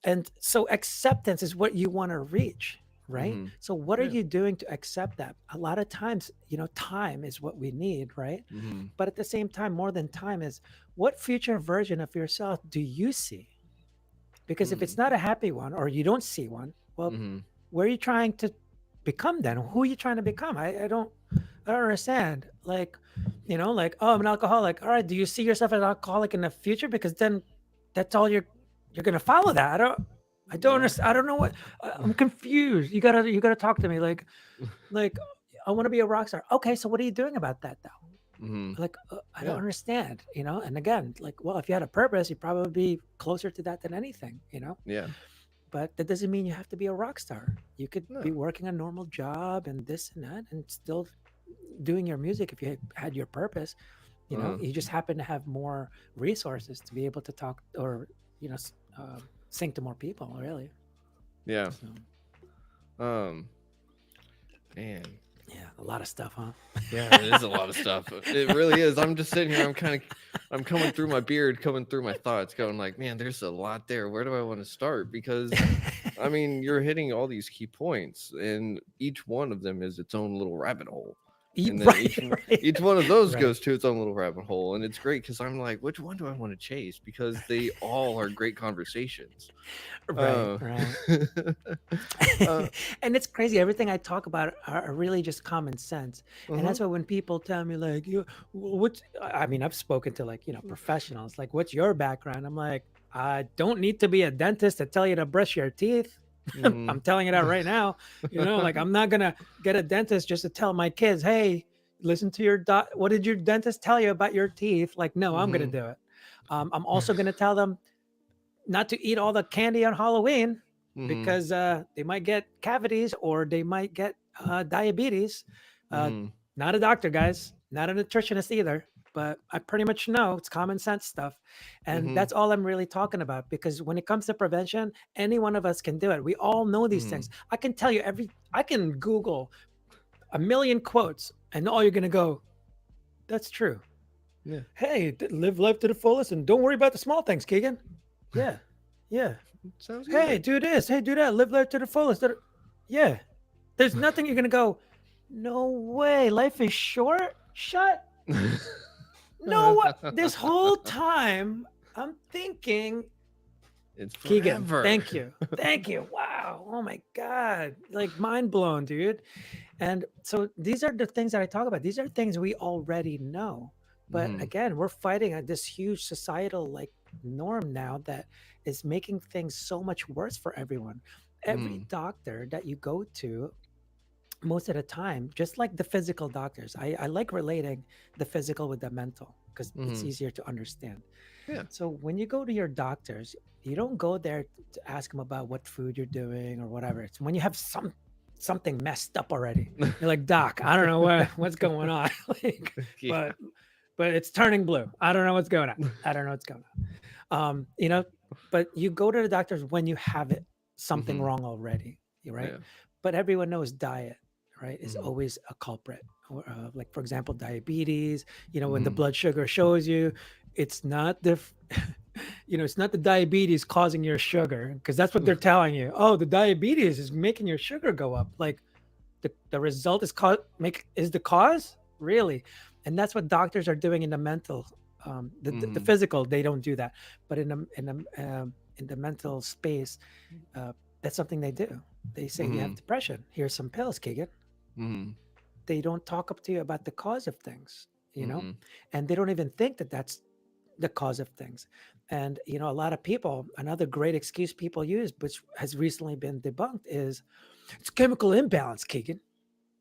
And so acceptance is what you want to reach. right? Mhm. So what are Yeah. you doing to accept that? A lot of times, time is what we need, right? Mhm. But at the same time, more than time is, what future version of yourself do you see? Because if it's Mm. not a happy one, or you don't see one, well, Mhm. where are you trying to become then? Who are you trying to become? I don't understand. Like, like, oh, I'm an alcoholic. All right, do you see yourself as an alcoholic in the future? Because then that's all you're gonna follow that. I don't Yeah. understand. I don't know what, I'm confused. You gotta talk to me. Like, I want to be a rock star. Okay, so what are you doing about that though? Mhm. Like, I don't Yeah. understand. And again, like, well, if you had a purpose, you'd probably be closer to that than anything. Yeah. But that doesn't mean you have to be a rock star. You could be No. working a normal job and this and that, and still doing your music if you had your purpose. Uh-huh. You just happen to have more resources to be able to talk, or sing to more people, really. Yeah. So Um. Man. yeah, a lot of stuff, huh? Yeah, it is a lot of stuff. It really is. I'm just sitting here. I'm coming through my beard, coming through my thoughts, going like, man, there's a lot there. Where do I want to start? Because I mean, you're hitting all these key points, and each one of them is its own little rabbit hole. And then Right, right, each one of those right, goes to its own little rabbit hole, and it's great because I'm like, which one do I want to chase? Because they all are great conversations. right, Uh, right. uh, And it's crazy. Everything I talk about are really just common sense. And uh-huh. that's why when people tell me, like, what, I mean, I've spoken to, like, professionals, like, what's your background? I'm like, I don't need to be a dentist to tell you to brush your teeth. I'm Mm-hmm. telling you that right now. Like, I'm not going to get a dentist just to tell my kids, hey, listen to your what did your dentist tell you about your teeth? Like, no, I'm going to Mm-hmm. do it. I'm also going to tell them not to eat all the candy on Halloween, Mm-hmm. because they might get cavities, or they might get diabetes. Uh, Mm-hmm. Not a doctor, guys, not a nutritionist either, but I pretty much know it's common sense stuff. And Mm-hmm. that's all I'm really talking about, because when it comes to prevention, any one of us can do it. We all know these Mm-hmm. things. I can Google a million quotes, and all you're going to go, that's true. Yeah. Hey, live life to the fullest and don't worry about the small things, Keegan. Yeah. Yeah. Sounds Hey, good. do this. Hey, do that. Live life to the fullest. Yeah. There's nothing you're going to go, no way. Life is short. Shut. No. This whole time, I'm thinking, It's Keegan, forever. thank you. Thank you. Wow. Oh my God. Like, mind blown, dude. And so these are the things that I talk about. These are things we already know. But Mm-hmm. again, we're fighting this huge societal, like, norm now that is making things so much worse for everyone. Every Mm-hmm. doctor that you go to, most of the time, just like the physical doctors, I like relating the physical with the mental because it's Mm-hmm. easier to understand. Yeah. So when you go to your doctors, you don't go there to ask them about what food you're doing or whatever. It's when you have something messed up already. You're like, Doc, I don't know what's going on. Like, Yeah. but but it's turning blue. I don't know what's going on. I don't know what's going on. Um, you know, but you go to the doctors when you have something Mm-hmm. wrong already, right? Yeah. But everyone knows diet, right, is Mm-hmm. always a culprit. Like, for example, diabetes. When the Mm-hmm. blood sugar shows you, it's not it's not the diabetes causing your sugar, because that's what they're telling you. Oh, the diabetes is making your sugar go up. Like, the result is the cause, really. And that's what doctors are doing in the mental, the Mm-hmm. physical, they don't do that. But in the mental space, uh, that's something they do. They say, you have Mm-hmm. depression, here's some pills, Keegan. Mm-hmm. They don't talk up to you about the cause of things, Mm-hmm. and they don't even think that that's the cause of things. And a lot of people, another great excuse people use, which has recently been debunked, is it's chemical imbalance, Keegan.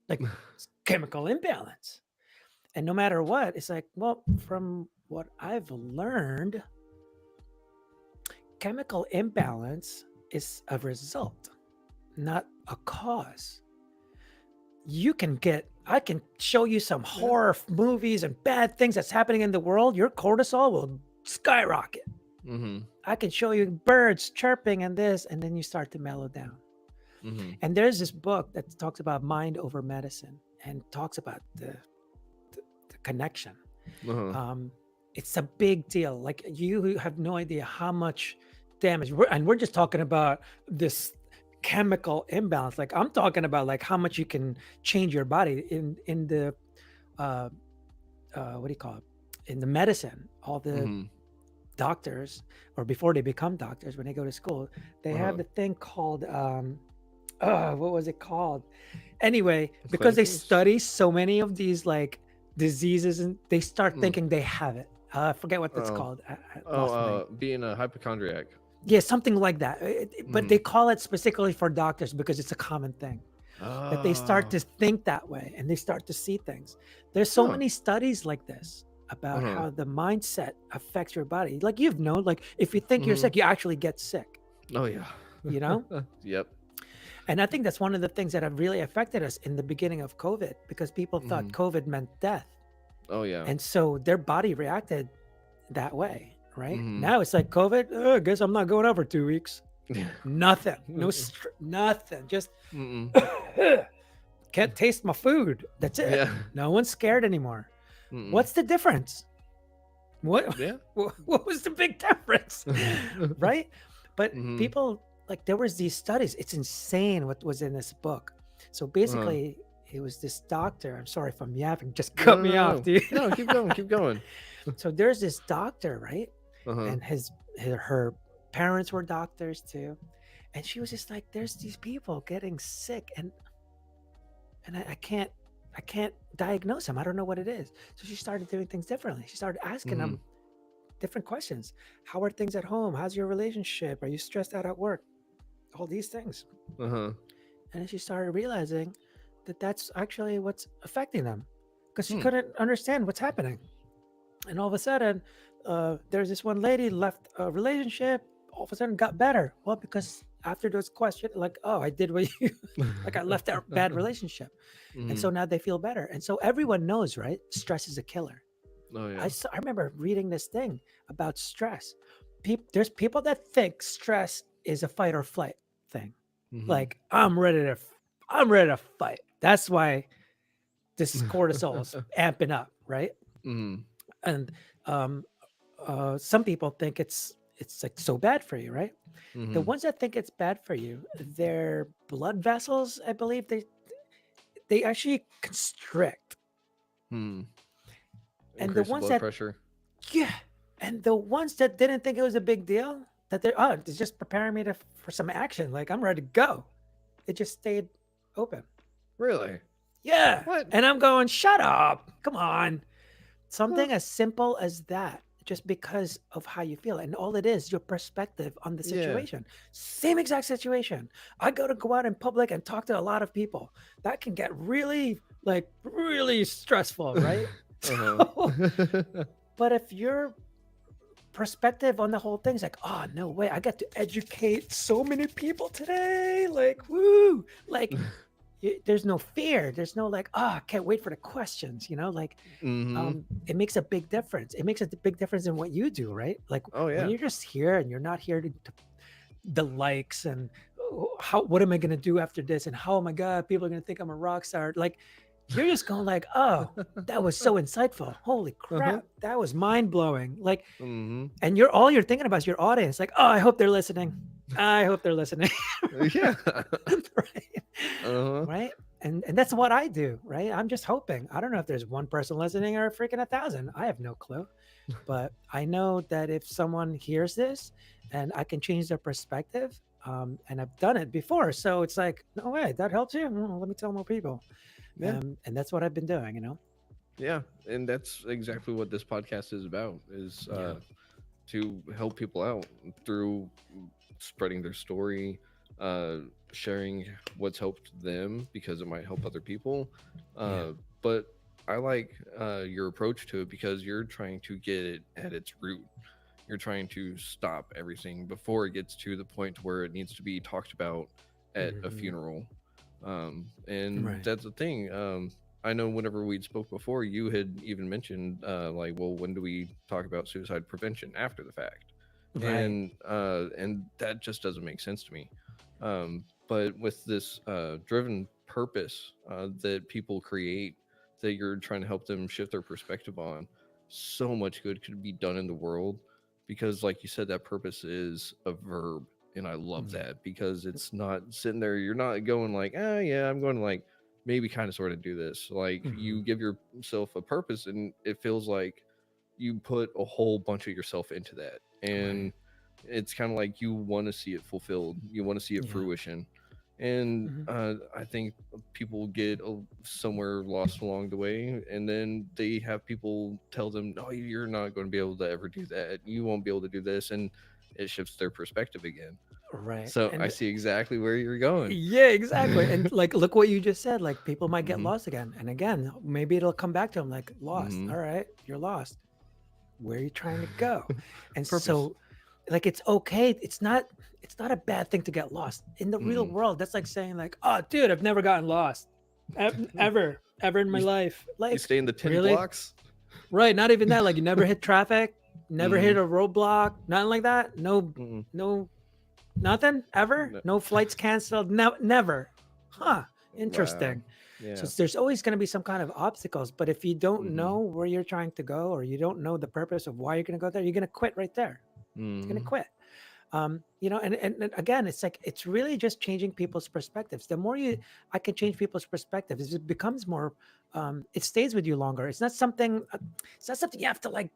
Like, it's chemical imbalance. And no matter what, it's like, well, from what I've learned, chemical imbalance is a result, not a cause. I can show you some Yeah. horror movies and bad things that's happening in the world. Your cortisol will skyrocket. Mm-hmm. I can show you birds chirping and this, and then you start to mellow down. Mm-hmm. And there's this book that talks about mind over medicine and talks about the connection. Uh-huh. Um, it's a big deal. Like, you have no idea how much damage. And we're just talking about this chemical imbalance. Like I'm talking about like how much you can change your body in the uh, what do you call it? In the medicine, all the Mm-hmm. doctors, or before they become doctors, when they go to school, they have Uh-huh. the thing called what was it called? Anyway, because they Clinicals. study so many of these like diseases, and they start Mm. thinking they have it. I forget what that's Oh. called. I Oh, lost my. being a hypochondriac. Yeah, something like that. But they Mm. call it specifically for doctors because it's a common thing that they start Oh. to think that way and they start to see things. There's so Huh. many studies like this about Uh-huh. how the mindset affects your body. Like you've known, like if you think you're Mm-hmm. sick, you actually get sick, Oh yeah. you know? Yep. And I think that's one of the things that have really affected us in the beginning of COVID because people thought Mm-hmm. COVID meant death. Oh yeah. And so their body reacted that way, right? Mm-hmm. Now it's like COVID, oh, I guess I'm not going out for 2 weeks. Yeah. Nothing, nothing, just Mm-mm. can't taste my food. That's it. Yeah. No one's scared anymore. Mm-mm. What's the difference? What Yeah. what was the big difference? Right? But Mm-hmm. people like there was these studies. It's insane what was in this book. So Uh-huh. basically, it was this doctor. I'm sorry if I'm yapping. Just No, cut no, me no, off, no. dude. No, keep going, keep going. So there's this doctor, right? Uh-huh. And her parents were doctors too. And she was just like, there's these people getting sick, and I can't diagnose them. I don't know what it is. So she started doing things differently. She started asking Mm-hmm. them different questions. How are things at home? How's your relationship? Are you stressed out at work? All these things. Uh-huh. And then she started realizing that that's actually what's affecting them because she Hmm. couldn't understand what's happening. And all of a sudden, there's this one lady left a relationship, all of a sudden got better. Well, because after those questions, like, oh, I did what you, like I left that bad relationship. And Mm-hmm. so now they feel better. And so everyone knows, right? Stress is a killer. Oh I, yeah. s- I remember reading this thing about stress. There's people that think stress is a fight or flight thing. Mm-hmm. Like I'm ready to fight. That's why this cortisol is amping up, right? Mm-hmm. And um, some people think it's like so bad for you, right? The Mm-hmm. ones that think it's bad for you, their blood vessels, I believe they actually constrict, Hmm. and the Increase the ones blood that pressure. yeah, and the ones that didn't think it was a big deal, that they're oh, it's just preparing me to for some action, like I'm ready to go. It just stayed open. Really? Yeah, What? and I'm going, shut up, come on. Huh? Something as simple as that, just because of how you feel. And all it is, your perspective on the Yeah. situation. Same exact situation. I go out in public and talk to a lot of people. That can get really, like, really stressful, right? Uh-huh. So, but if your perspective on the whole thing is like, oh, no way, I got to educate so many people today. Like, woo. Like, there's no fear. There's no like, oh, I can't wait for the questions, like Mm-hmm. it makes a big difference. It makes a big difference in what you do, right? Like Oh when yeah. you're just here and you're not here to the likes and oh, how what am I gonna do after this and how oh my god people are gonna think I'm a rock star. Like you're just going like, oh, that was so insightful. Holy Uh-huh. crap, that was mind blowing. Like, Mm-hmm. and you're thinking about is your audience. Like, oh, I hope they're listening. I hope they're listening. Yeah. Right? Uh-huh. Right? And that's what I do, right? I'm just hoping. I don't know if there's one person listening or freaking 1,000. I have no clue. But I know that if someone hears this and I can change their perspective, and I've done it before. So it's like, no way, that helps you. Let me tell more people. Yeah. And that's what I've been doing. Yeah. And that's exactly what this podcast is about, is Yeah. to help people out through spreading their story, uh, sharing what's helped them because it might help other people. Yeah. But I like your approach to it because you're trying to get it at its root. You're trying to stop everything before it gets to the point where it needs to be talked about at a Hmm. funeral. And Right. that's the thing. I know whenever we'd spoke before, you had even mentioned like, well, when do we talk about suicide prevention after the fact? Right. And that just doesn't make sense to me. But with this driven purpose that people create, that you're trying to help them shift their perspective on, so much good could be done in the world because, like you said, that purpose is a verb. And I love Mhm. that because it's not sitting there. You're not going like, oh yeah, I'm going to like maybe kind of sort of do this. Like Mhm. you give yourself a purpose, and it feels like you put a whole bunch of yourself into that, and Right. it's kind of like you want to see it fulfilled. You want to see it Yeah. fruition, and Mhm. I think people get somewhere lost along the way, and then they have people tell them, "No, you're not going to be able to ever do that. You won't be able to do this," and it shifts their perspective again. Right. So I And see exactly where you're going. yeah, exactly. And like, look what you just said. Like, people might get Mm-hmm. lost again. And again, maybe it'll come back to them like, lost. Mm-hmm. All right, you're lost. Where are you trying to go? And Purpose. so, like, it's okay. It's not a bad thing to get lost in the real Mm-mm. world. That's like saying like, oh, dude, I've never gotten lost, ever in my you life. you Like, stay in the 10 really? blocks. Right? Not even that. Like, you never hit traffic, never Mm-hmm. hit a roadblock, nothing like that. No, Mm-mm. no, nothing ever. No. No flights canceled. No, never. Huh? Wow. Interesting. So Yeah. there's always going to be some kind of obstacles. But if you don't Mm-hmm. know where you're trying to go, or you don't know the purpose of why you're going to go there, you're going to quit right there. You're going to Mm-hmm. quit. And again, it's like, it's really just changing people's perspectives. The more you I can change people's perspectives, it becomes more, it stays with you longer. It's not something you have to like,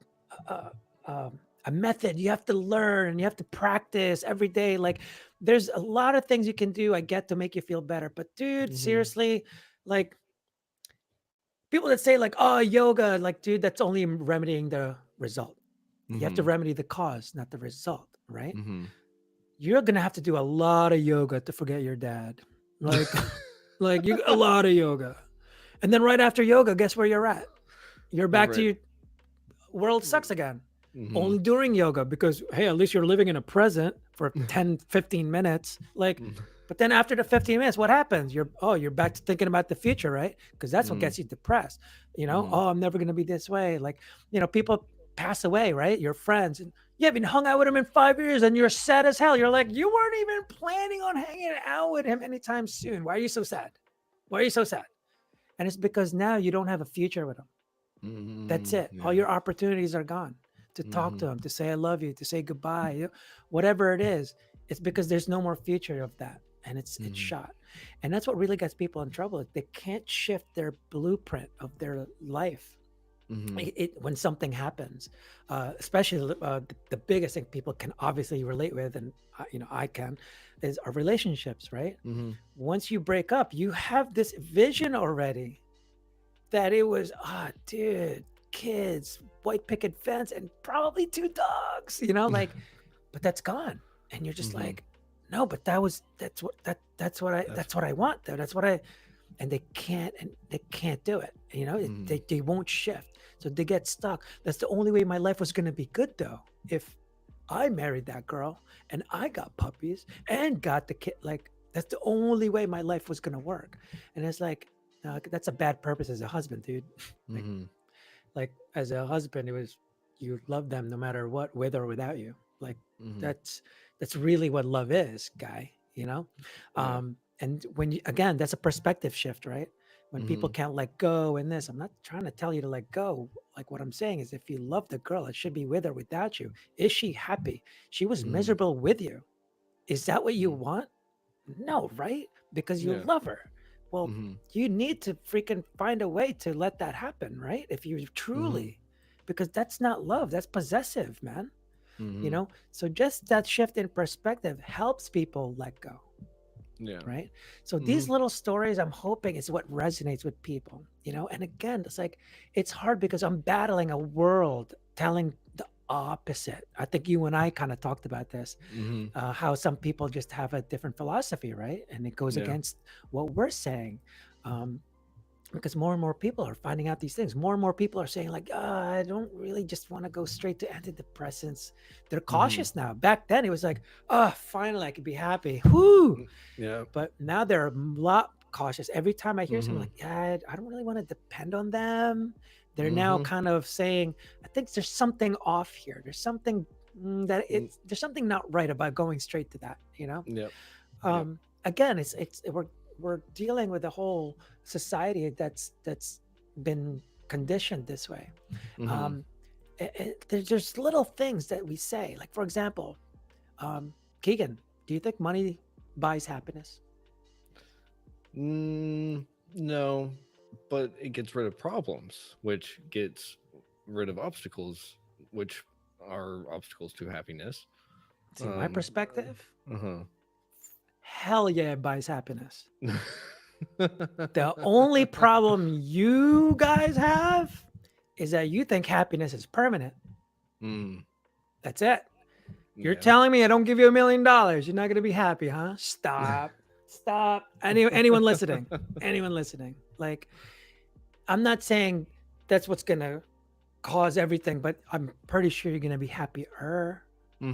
uh, a method you have to learn and you have to practice every day. Like, there's a lot of things you can do, I get, to make you feel better, but dude, Mm-hmm. seriously, like, people that say like, oh, yoga, like, dude, that's only remedying the result. You have to Mm-hmm. remedy the cause, not the result, right? Mm-hmm. You're gonna have to do a lot of yoga to forget your dad. Like, like, you a lot of yoga, and then right after yoga, guess where you're at? You're back to Right. your world sucks again. Mm-hmm. Only during yoga, because hey, at least you're living in a present for 10, 15 minutes. Like, but then after the 15 minutes, what happens? You're back to thinking about the future, right? Because that's what Mm-hmm. gets you depressed. Mm-hmm. Oh, I'm never gonna be this way. Like, people pass away, right? Your friends, and you haven't hung out with him in 5 years, and you're sad as hell. You're like, you weren't even planning on hanging out with him anytime soon. Why are you so sad? Why are you so sad? And it's because now you don't have a future with him. That's Mm-hmm. it. All Yeah. your opportunities are gone to talk Mm-hmm. to him, to say I love you, to say goodbye, whatever it is. It's because there's no more future of that, and it's Mm-hmm. shot. And that's what really gets people in trouble. They can't shift their blueprint of their life. Mm-hmm. When something happens, especially, the biggest thing people can obviously relate with, and I can, is our relationships. Right? Mm-hmm. Once you break up, you have this vision already that it was, dude, kids, white picket fence, and probably two dogs, like, but that's gone. And you're just Mm-hmm. like, no, but That's that's what I want. That's what I, and they can't do it. mm-hmm. They won't shift. So they get stuck. That's the only way my life was going to be good, though. If I married that girl and I got puppies and got the kid, like, that's the only way my life was going to work. And it's like, no, that's a bad purpose as a husband, dude. like, Mm-hmm. like, as a husband, it was, you love them no matter what, with or without you. Like, Mm-hmm. that's really what love is, guy. Yeah. And when you, again, that's a perspective shift, right? When people Mm-hmm. can't let go in this, I'm not trying to tell you to let go. Like, what I'm saying is, if you love the girl, it should be with or without you. Is she happy? She was Mm-hmm. miserable with you. Is that what you want? No, right? Because you Yeah. love her. Well, Mm-hmm. you need to freaking find a way to let that happen, right? If you Mm-hmm. truly, because that's not love, that's possessive, man. Mm-hmm. So just that shift in perspective helps people let go, Yeah. right? So Mm-hmm. these little stories, I'm hoping, is what resonates with people. And again, it's like, it's hard because I'm battling a world telling the opposite. I think you and I kind of talked about this, Mm-hmm. how some people just have a different philosophy, right? And it goes Yeah. against what we're saying. Um, because more and more people are finding out these things. More and more people are saying like, I don't really just want to go straight to antidepressants. They're Mm-hmm. cautious now. Back then, it was like, finally, I could be happy. Whoo! Yeah. But now they're a lot cautious. Every time I hear something Mm-hmm. like, yeah, I don't really want to depend on them. They're now Mm-hmm. kind of saying, I think there's something off here. There's something, there's something not right about going straight to that. Yep. Yep. Again, we're dealing with a whole society that's been conditioned this way. Mm-hmm. um there's little things that we say, like, for example, um Keegan, Do you think money buys happiness? No, but it gets rid of problems, which gets rid of obstacles, which are obstacles to happiness. See, my Um, perspective, uh hell yeah, it buys happiness. huh. The only problem you guys have is that you think happiness is permanent. mm, That's it. You're yeah. telling me I don't give you $1 million, you're not going to be happy, huh? Stop. Stop. Anyone listening? Anyone listening? Like, I'm not saying that's what's going to cause everything, but I'm pretty sure you're going to be happier.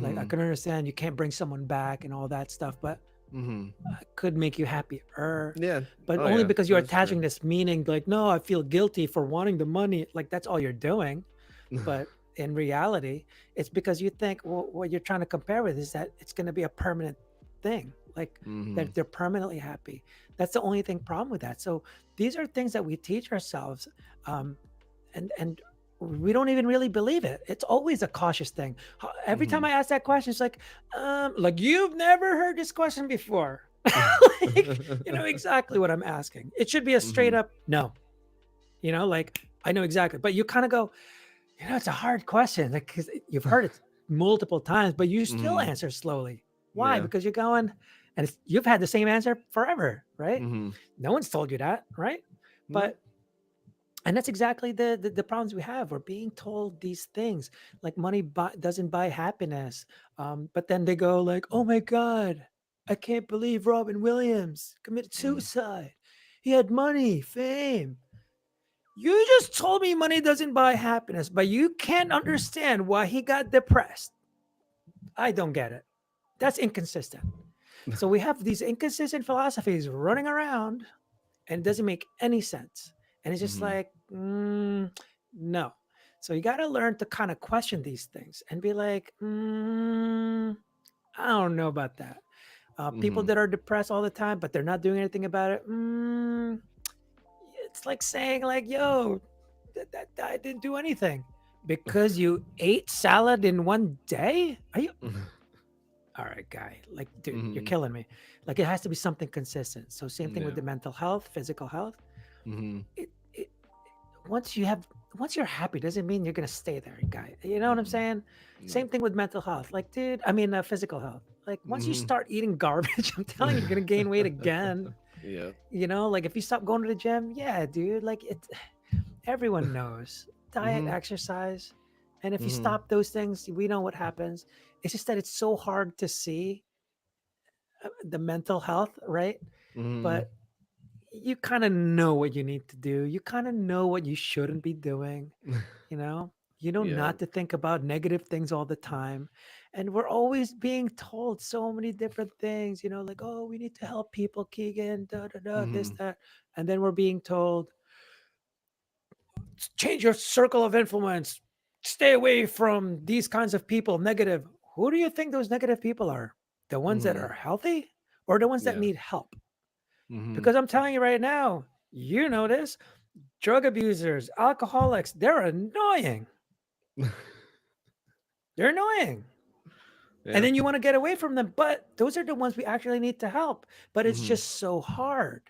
Like, I Mm-hmm. can understand you can't bring someone back and all that stuff, but Mm-hmm. it could make you happier. Yeah. But Oh only yeah, because you're that's true. attaching this meaning, like, no, I feel guilty for wanting the money. Like, that's all you're doing. But in reality, it's because you think, well, what you're trying to compare with is that it's going to be a permanent thing, like Mm-hmm. that they're permanently happy. That's the only thing problem with that. So these are things that we teach ourselves, um, and we don't even really believe it. It's always a cautious thing. Every time Mm-hmm. I ask that question, it's like you've never heard this question before. Like, you know exactly what I'm asking. It should be a straight Mm-hmm. up no. Like I know exactly, but you kind of go, it's a hard question because you've heard it multiple times, but you still Mm-hmm. answer slowly. Why? Yeah. Because you're going, and you've had the same answer forever, right? Mm-hmm. No one's told you that, right? No. But and that's exactly the problems we have. We're being told these things like money doesn't buy happiness, but then they go like, "Oh my God, I can't believe Robin Williams committed Mm. suicide. He had money, fame, you just told me money doesn't buy happiness, but you can't understand why he got depressed. I don't get it. That's inconsistent. So we have these inconsistent philosophies running around and it doesn't make any sense. And it's just Mm-hmm. like, no. So you got to learn to kind of question these things and be like, I don't know about that. People Mm-hmm. that are depressed all the time, but they're not doing anything about it. It's like saying like, yo, that I didn't do anything because you ate salad in one day. Are you all right, guy? Like, dude, you're Mm-hmm. killing me. Like, it has to be something consistent. So, same thing with Yeah. the mental health, physical health. Mm-hmm. It once you have once you're happy doesn't mean you're gonna stay there, guy. You know what I'm Mm-mm. saying? No. Same thing with mental health. Like, dude, I mean, physical health. Like, once you Mm-hmm. start eating garbage, I'm telling you, you're gonna gain weight again. Yeah. Like if you stop going to the gym, yeah, dude. Like everyone knows diet, Mm-hmm. exercise, and if you Mm-hmm. stop those things, we know what happens. It's just that it's so hard to see the mental health, right? Mm-hmm. But you kind of know what you need to do. You kind of know what you shouldn't be doing. You know, you know Yeah. not to think about negative things all the time. And we're always being told so many different things, like, oh, we need to help people, Keegan, da da da, this, Mm-hmm. that. And then we're being told, change your circle of influence, stay away from these kinds of people, negative. Who do you think those negative people are? The ones that Mm-hmm. are healthy or the ones that Yeah. need help? Mm-hmm. Because I'm telling you right now, you know this, drug abusers, alcoholics, they're annoying. They're annoying. And Yeah. then you want to get away from them, but those are the ones we actually need to help. But it's Mm-hmm. just so hard.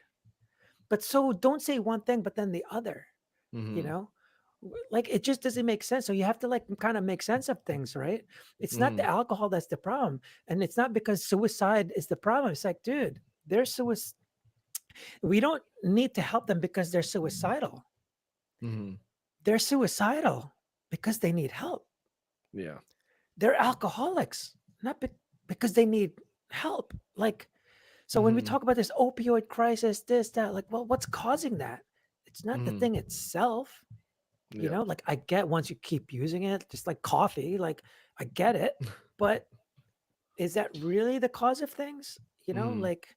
But so don't say one thing, but then the other, you Mm-hmm. know? Like it just doesn't make sense. So you have to like kind of make sense of things, right? It's not Mm-hmm. the alcohol that's the problem. And it's not because suicide is the problem. It's like, dude, they're suicide. We don't need to help them because they're suicidal. Mm-hmm. They're suicidal because they need help. Yeah. They're alcoholics, not because they need help. Like, so when we Mm-hmm. talk about this opioid crisis, this, that, like, well, what's causing that? It's not the Mm-hmm. thing itself. Yeah. Like I get once you keep using it, just like coffee, like I get it. But is that really the cause of things? Mm-hmm. Like,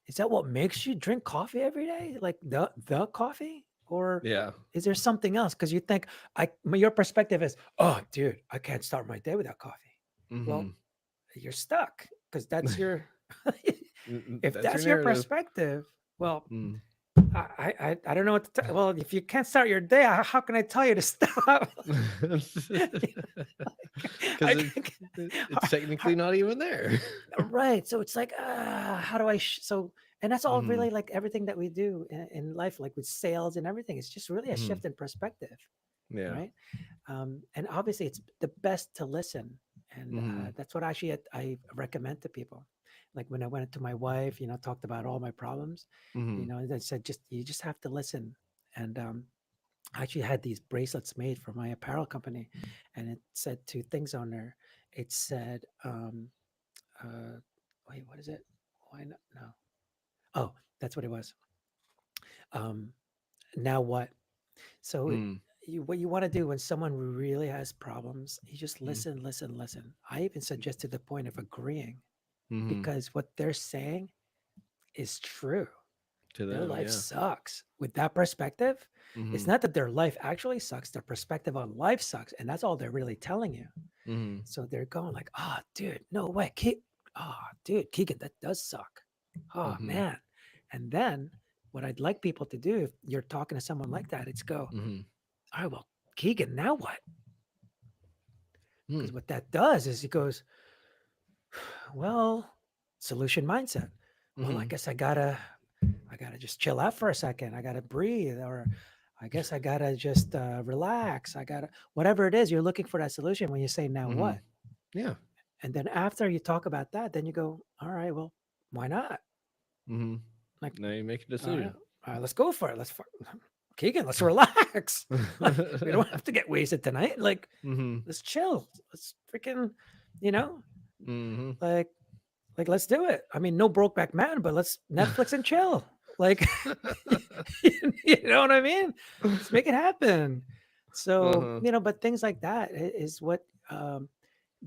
is that what makes you drink coffee every day? Like the coffee? Or Yeah. is there something else? Because you think your perspective is, oh, dude, I can't start my day without coffee. Mm-hmm. Well, you're stuck because that's your if That's your that's your narrative. perspective, well, Mm. I don't know what to tell. Well, if you can't start your day, how can I tell you to stop? Because I it can't. It's How, technically not even there. right. So it's like, how do I? And that's all Hmm. really like everything that we do in life, like with sales and everything. It's just really a Hmm. shift in perspective, Yeah. right? And obviously, it's the best to listen, and Hmm. that's what actually I recommend to people. Like when I went to my wife, talked about all my problems, Hmm. they said just you just have to listen. And I actually had these bracelets made for my apparel company, and it said two things on there. It said, uh, wait, what is it? Why not? No. Oh, that's what it was. Um, now what? So Mm. what you want to do when someone really has problems, you just listen, listen, listen. I even suggest to the point of agreeing Hmm. because what they're saying is true. To Their them, life yeah. sucks. With that perspective, it's Hmm. not that their life actually sucks, their perspective on life sucks. And that's all they're really telling you. Hmm. So they're going like, oh, dude, no way. Oh, dude, Keegan, that does suck. Oh, Hmm. man. And then what I'd like people to do, if you're talking to someone like that, it's go, Hmm. all right, well, Keegan, now what? Mm. Because what that does is he goes, well, solution mindset. Well, I Hmm. guess I gotta just chill out for a second. I gotta breathe, or I guess I gotta just relax. I gotta whatever it is. You're looking for that solution when you say now Hmm. what, Yeah. and then after you talk about that, then you go, all right, well, why not? Hmm. Like, Now you make a all right, decision. let's go for it. Keegan, let's relax. Like, we don't have to get wasted tonight. Like, Hmm. let's chill. Let's freaking, you know, Hmm. like let's do it. I mean, no Brokeback Mountain, but let's Netflix and chill. Like, you know what I mean? Let's make it happen. So, Uh-huh. but things like that is what um,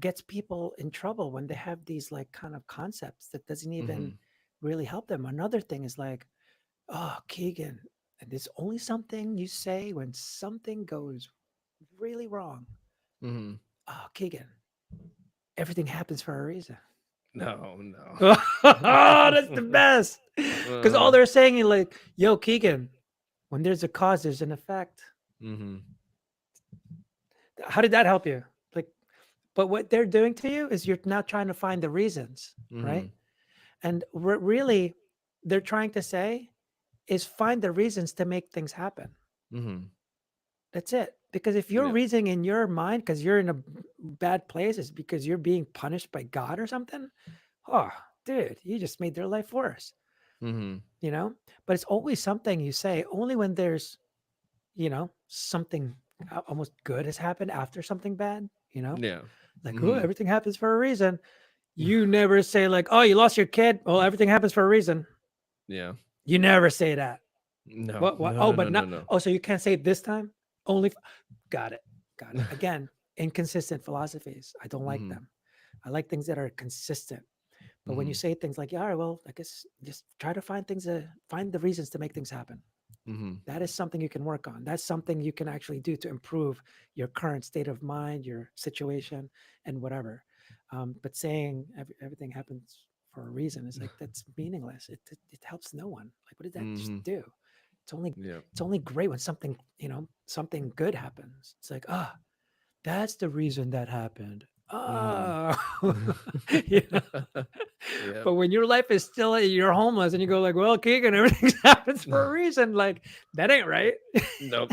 gets people in trouble when they have these like kind of concepts that doesn't even Hmm. really help them. Another thing is like, oh, Keegan, and there's only something you say when something goes really wrong. Hmm. Oh, Keegan, everything happens for a reason. No, no. Oh, that's the best. Because all Uh-huh. they're saying is like, yo, Keegan, when there's a cause, there's an effect. Hmm. How did that help you? Like, but what they're doing to you is you're now trying to find the reasons, right? Hmm. And really, they're trying to say is find the reasons to make things happen. Hmm. That's it. Because if you're Yep. reasoning in your mind because you're in a bad place, is because you're being punished by God or something. Oh, dude, you just made their life worse, Hmm. you know? But it's always something you say only when there's, something almost good has happened after something bad, Yeah. like, oh, Hmm. everything happens for a reason. You never say, like, oh, you lost your kid. Well, everything happens for a reason. Yeah. You never say that. No. What? No. Oh, No. but No. No. not. No. Oh, so you can't say it this time? Only. Got it. Got it. Again, inconsistent philosophies. I don't like Hmm. them. I like things that are consistent. But when you Hmm. say things like, yeah, all right, well, I guess just try to find the reasons to make things happen. Hmm. That is something you can work on. That's something you can actually do to improve your current state of mind, your situation, and whatever. But saying everything happens for a reason is like that's meaningless. It helps no one. Like, what did that just Hmm. do? It's only Yep. it's only great when something good happens. It's like, that's the reason that happened. Hmm. Oh, you know? Yep. But when your life is still you're homeless and you go like, well, Keegan, everything happens for a reason. Like that ain't right. Nope.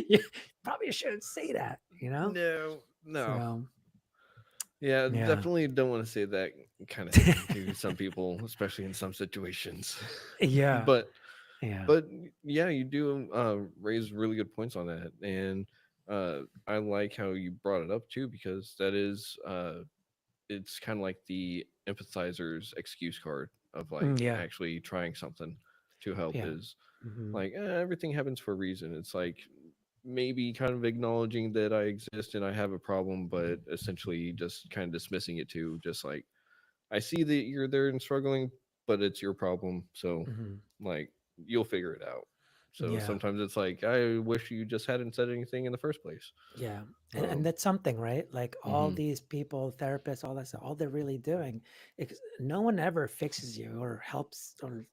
You probably shouldn't say that. No. No. So Yeah, yeah. definitely don't want to say that kind of thing to some people, especially in some situations. Yeah. but Yeah. but yeah, you do raise really good points on that, and I like how you brought it up too because that is it's kind of like the empathizer's excuse card of like Yeah. actually trying something to help Yeah. is Hmm. like everything happens for a reason. It's like maybe kind of acknowledging that I exist and I have a problem, but essentially just kind of dismissing it too. Just like I see that you're there and struggling, but it's your problem. So Hmm. like you'll figure it out. So Yeah. sometimes it's like I wish you just hadn't said anything in the first place. Yeah. And Um, that's something, right? Like all mm-hmm, these people, therapists, all that stuff, all they're really doing, no one ever fixes you or helps or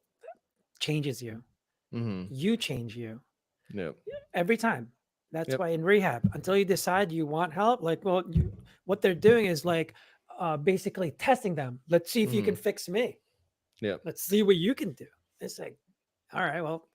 changes you. mm-hmm, You change you yep, every time. That's Yep. why in rehab, until you decide you want help, like, well, what they're doing is like basically testing them. Let's see if you can Mhm. fix me. Yep. Let's see what you can do. It's like, all right, well,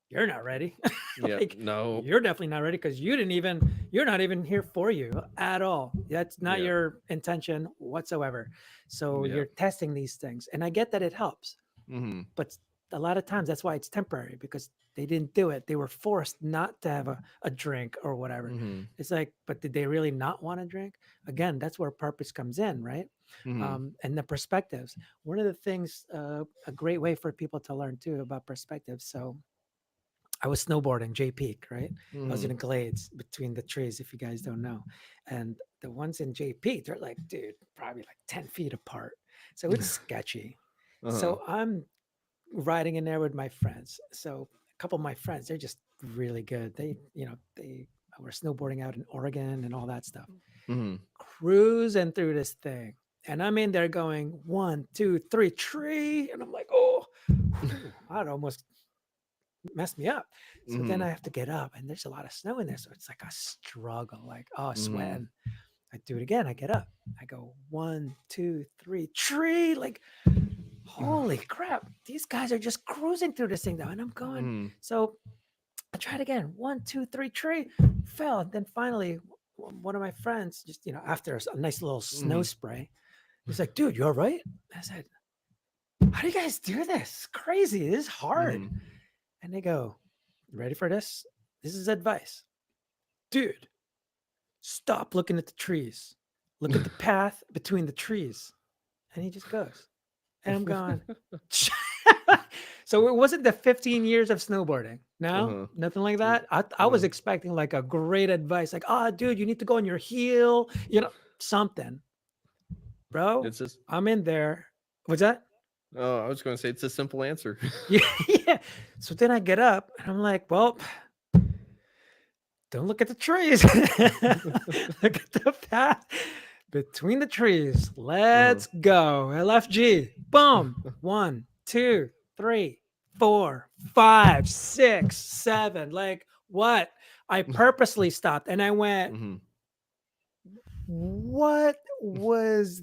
you're not ready. Yep. Like, No. you're definitely not ready because you're not even here for you at all. That's not Yep. your intention whatsoever. So you're Yep. testing these things. And I get that it helps, Mhm. but a lot of times that's why it's temporary because they didn't do it. They were forced not to have a drink or whatever. Mhm. It's like, but did they really not want to drink? Again, that's where purpose comes in, right? Mhm. And the perspectives. One of the things, a great way for people to learn too about perspectives. So I was snowboarding J Peak, right? I was in Mhm. the glades between the trees, if you guys don't know. And the ones in J Peak, they're like, dude, probably like 10 feet apart. So it's sketchy. Uh-huh. So I'm riding in there with my friends. So a couple of my friends, they're just really good. They were snowboarding out in Oregon and all that stuff. Mhm. Cruising through this thing. And I'm in there going, one, two, three, tree. And I'm like, oh, whew, I'd almost messed me up. So then I Mhm. have to get up, and there's a lot of snow in there. So it's like a struggle, like, oh, Mhm. sweating. I do it again. I get up. I go, one, two, three, tree. Like, holy crap. These guys are just cruising through this thing now. And I'm going. Mhm. So I tried again. One, two, three, tree. Fell. And then finally, one of my friends, just, after a nice little snow Mhm. spray, he's like, dude, you all right? I said, how do you guys do this? It's crazy. This is hard. Mhm. And they go, ready for this? This is advice. Dude, stop looking at the trees. Look at the path between the trees. And he just goes. And I'm going, so it wasn't the 15 years of snowboarding. No, Uh-huh. nothing like Mm, that. I was uh, expecting like a great advice, like, oh, dude, you need to go on your heel, something. Bro, it's just I'm in there. What's that? oh, I was going to say it's a simple answer. Yeah, yeah. So then I get up and I'm like, well, don't look at the trees. Look at the path between the trees. Uh-huh. Let's go. LFG. Boom. One, two, three, four, five, six, seven. Like what? I purposely stopped and I went, Mhm. what was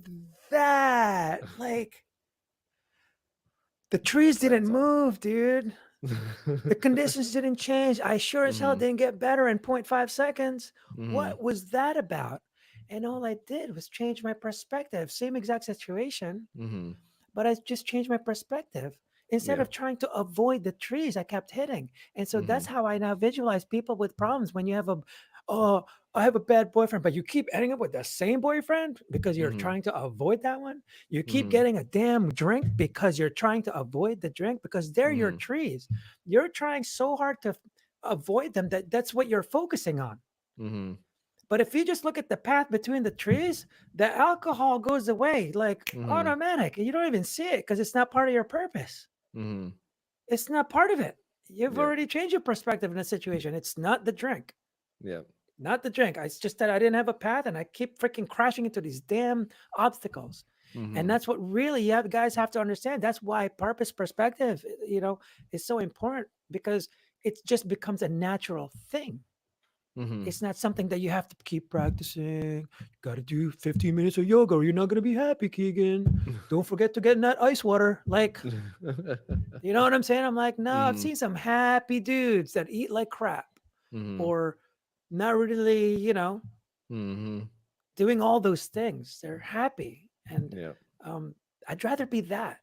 that? Like the trees didn't That's all. move, dude. The conditions didn't change. I sure as hell Mhm. didn't get better in point 0.5 seconds. Mhm. What was that about? And all I did was change my perspective. Same exact situation, Mhm. but I just changed my perspective. Instead Yeah. of trying to avoid the trees, I kept hitting. And so that's Mhm. how I now visualize people with problems. When you have oh, I have a bad boyfriend, but you keep ending up with the same boyfriend because you're Mhm. trying to avoid that one. You keep Mhm. getting a damn drink because you're trying to avoid the drink because they're your Mhm. trees. You're trying so hard to avoid them that that's what you're focusing on. Mhm. But if you just look at the path between the trees, the alcohol goes away like Mhm. automatic. You don't even see it because it's not part of your purpose. Mhm. It's not part of it. You've Yep. already changed your perspective in a situation. It's not the drink. Yep. Not the drink. It's just that I didn't have a path and I keep freaking crashing into these damn obstacles. And Mhm. that's what really guys have to understand. That's why purpose perspective, is so important because it just becomes a natural thing. Mhm. It's not something that you have to keep practicing. You got to do 15 minutes of yoga or you're not going to be happy, Keegan. Don't forget to get in that ice water. Like, you know what I'm saying? I'm like, no, I've Mhm. seen some happy dudes that eat like crap Mhm. or not really, Mhm. doing all those things. They're happy. And Yep. um, I'd rather be that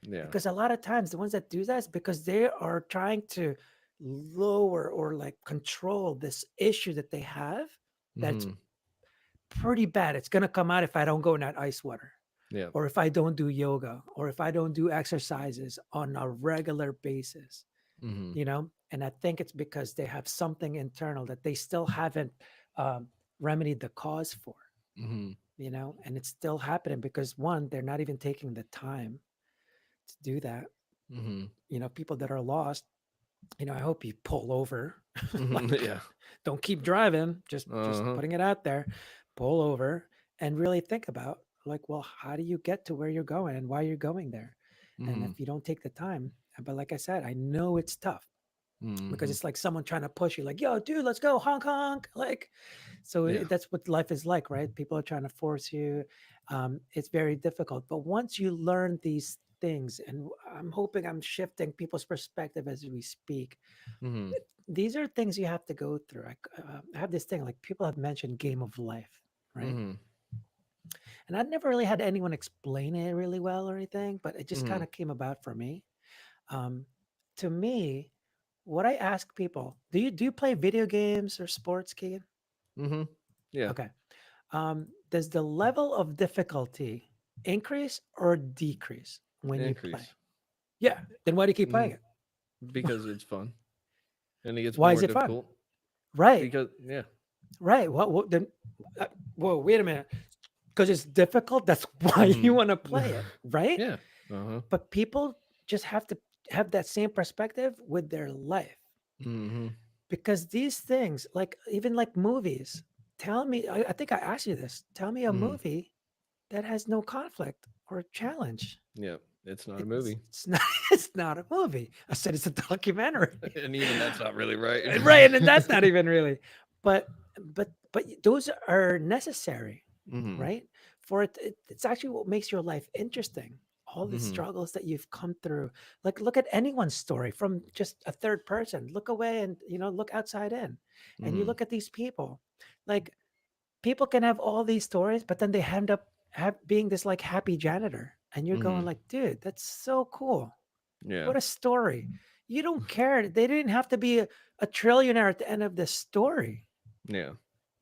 Yeah. because a lot of times the ones that do that is because they are trying to lower or like control this issue that they have that's Mhm. pretty bad. It's going to come out if I don't go in that ice water Yep. or if I don't do yoga or if I don't do exercises on a regular basis, Mhm. And I think it's because they have something internal that they still haven't um, remedied the cause for, Mhm. and it's still happening because one, they're not even taking the time to do that. Mhm. People that are lost, I hope you pull over, Mhm. like, Yeah. don't keep driving, just Uh-huh. putting it out there, pull over and really think about like, well, how do you get to where you're going and why you're going there? And Mhm. if you don't take the time, but like I said, I know it's tough. because Mm-hmm. it's like someone trying to push you, like, yo, dude, let's go, honk honk. Like, so Yeah. that's what life is like, right? People are trying to force you. It's very difficult. But once you learn these things, and I'm hoping I'm shifting people's perspective as we speak, Mm-hmm. these are things you have to go through. I have this thing, like people have mentioned game of life, right? Mm-hmm. And I've never really had anyone explain it really well or anything, but it just Mm-hmm. kind of came about for me. Um, to me, what I ask people, do you play video games or sports, Keegan? Mm-hmm. Yeah. Okay. Does the level of difficulty increase or decrease when you play? Increase. Yeah. Then why do you keep Mm-hmm. playing it? Because it's fun and it gets Why is more it fun? difficult. Right. Because yeah. Right. What then? Whoa, wait a minute. Because it's difficult. That's why you want to Mm-hmm. play it, right? Yeah. Uh-huh. But people just have to have that same perspective with their life, Mm-hmm. because these things, like even like movies, tell me, I think I asked you this, tell me a Mm-hmm. movie that has no conflict or challenge. Yeah. It's not a It's movie. it's not it's not a movie. I said it's a documentary. And even that's not really right. Right, and that's not even really. But but those are necessary, Mm-hmm. right? For it's actually what makes your life interesting. All the Mm-hmm. struggles that you've come through. Like look at anyone's story from just a third person. Look away and look outside in. And you Mm-hmm. look at these people. Like people can have all these stories, but then they end up being this like happy janitor. And you're Mm-hmm. going like, dude, that's so cool. Yeah. What a story. You don't care. They didn't have to be a trillionaire at the end of the story, Yeah.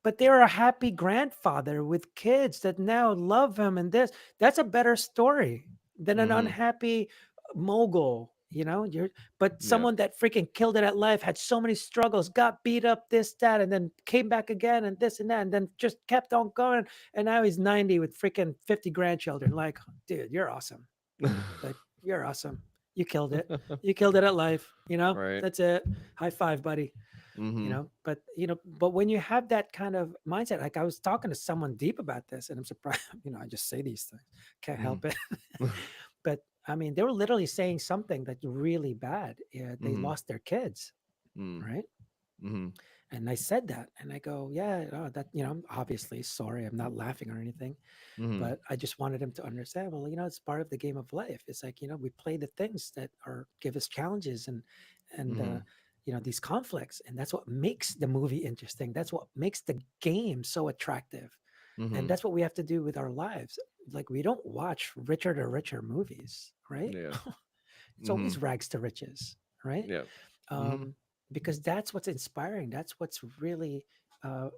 but they're a happy grandfather with kids that now love him. And that's a better story than an Mm-hmm. unhappy mogul. But Yeah. someone that freaking killed it at life, had so many struggles, got beat up, this, that, and then came back again, and this and that, and then just kept on going. And now he's 90 with freaking 50 grandchildren. Like, dude, you're awesome. Like, you're awesome. You killed it. You killed it at life. Right. That's it. High five, buddy. Mm-hmm. But when you have that kind of mindset, like I was talking to someone deep about this, and I'm surprised, I just say these things, can't Mm-hmm. help it. But I mean, they were literally saying something that's really bad. Yeah, they Mm-hmm. lost their kids, right? Mm-hmm. And I said that, and I go, yeah, that, I'm obviously sorry. I'm not laughing or anything, Mm-hmm. but I just wanted him to understand. Well, it's part of the game of life. It's like we play the things that are give us challenges and Mm-hmm. these conflicts, and that's what makes the movie interesting. That's what makes the game so attractive, and Mm-hmm. that's what we have to do with our lives. Like we don't watch richer to richer movies, right? Yeah. It's Mm-hmm. always rags to riches, right? Yeah. Mm-hmm. um, because that's what's inspiring. That's what's really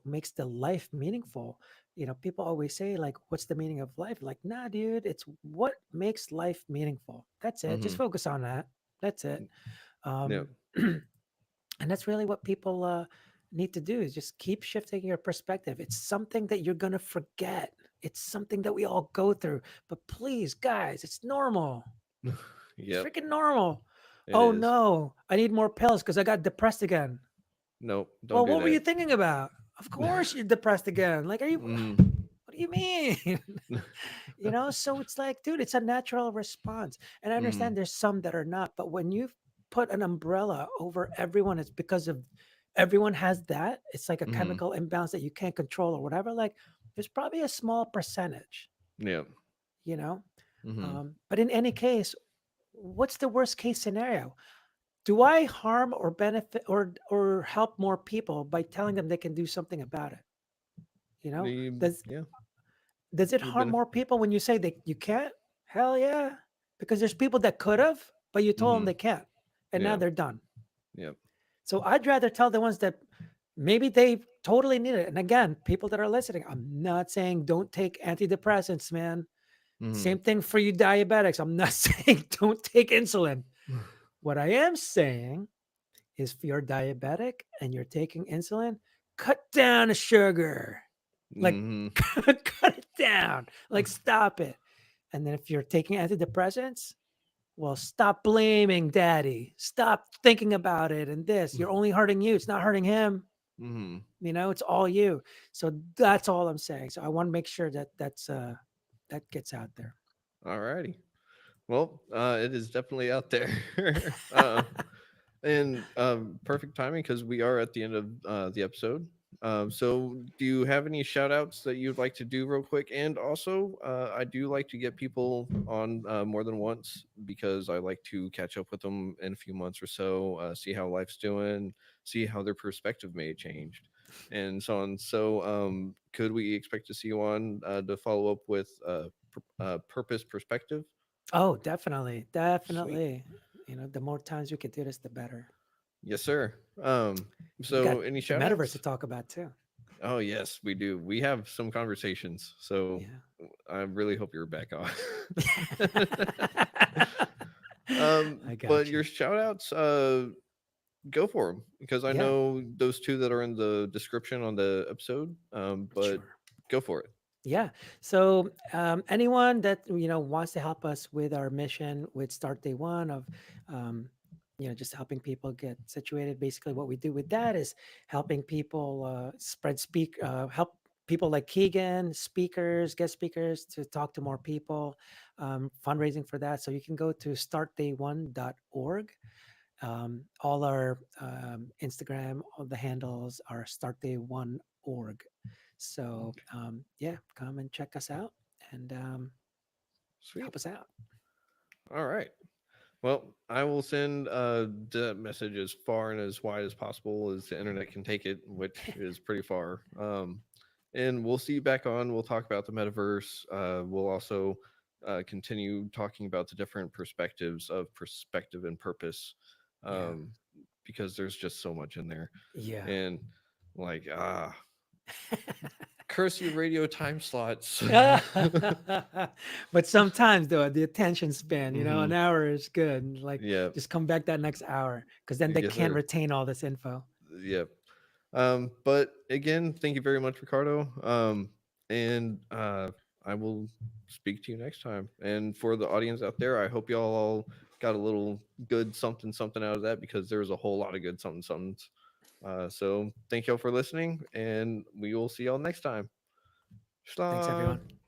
makes the life meaningful. People always say like, "What's the meaning of life?" Like, nah, dude, it's what makes life meaningful. That's it. Just Mm-hmm. focus on that. That's it. Yeah. Um, and that's really what people need to do is just keep shifting your perspective. It's something that you're gonna forget. It's something that we all go through. But please, guys, it's normal. It's Yep. freaking normal. It Oh is. no, I need more pills because I got depressed again. Nope. Don't Well, do what were you that. thinking about? Of course you're depressed again. Like, are you, Mm-hmm. what do you mean? So it's like, dude, it's a natural response. And I Mm-hmm. understand there's some that are not, but when you put an umbrella over everyone, it's because of everyone has that. It's like a Mm-hmm. chemical imbalance that you can't control or whatever. Like, there's probably a small percentage, Yep. you know? Mm-hmm. But in any case, what's the worst case scenario? Do I harm or benefit or help more people by telling them they can do something about it? You know, does Yeah. does it You harm benefit. more people when you say that you can't? Hell yeah, because there's people that could have, but you told them Mm-hmm. they can't, and now Yeah. they're done. Yep. So I'd rather tell the ones that maybe they totally need it. And again, people that are listening, I'm not saying don't take antidepressants, man. Mm-hmm. Same thing for you diabetics. I'm not saying don't take insulin. What I am saying is if you're diabetic and you're taking insulin, cut down the sugar. Like, Mm-hmm. cut it down. Like, stop it. And then if you're taking antidepressants, well, stop blaming daddy. Stop thinking about it and this. You're only hurting you. It's not hurting him. Mm-hmm. It's all you. So that's all I'm saying. So I want to make sure that that gets out there. Alrighty. Well, it is definitely out there. And perfect timing because we are at the end of the episode. So, do you have any shout outs that you'd like to do real quick? And also, I do like to get people on more than once because I like to catch up with them in a few months or so, see how life's doing, see how their perspective may have changed, and so on. So, could we expect to see you on to follow up with purpose perspective? Oh, definitely, Sweet. definitely. The more times we could do this, the better. Yes, sir. We got So any the shout metaverse to outs? talk about too. Oh yes, we do. We have some conversations. So Yeah. I really hope you're back on. I But got your you. shout outs, go for them because I Yeah, know those two that are in the description on the episode. But sure. go for it. Yeah. So anyone that wants to help us with our mission with Start Day One of, um, just helping people get situated. Basically, what we do with that is helping people help people like Keegan, speakers, guest speakers, to talk to more people. Fundraising for that. So you can go to startday1.org. All our Instagram, all the handles are startday1.org. So Okay. yeah, come and check us out and Sweet. help us out. All right. Well, I will send the message as far and as wide as possible as the internet can take it, which is pretty far. And we'll see you back on. We'll talk about the metaverse. We'll also continue talking about the different perspectives of perspective and purpose, Yeah. um, because there's just so much in there. Yeah. And like, curse your radio time slots. But sometimes though, the attention span, Hmm. an hour is good. Like Yeah. just come back that next hour because then they Yes, can't sir. retain all this info. Yep. But again, thank you very much, Ricardo. And I will speak to you next time. And for the audience out there, I hope y'all all got a little good something something out of that because there's a whole lot of good something somethings. So thank y'all for listening, and we will see y'all next time. Thanks, Schla. everyone.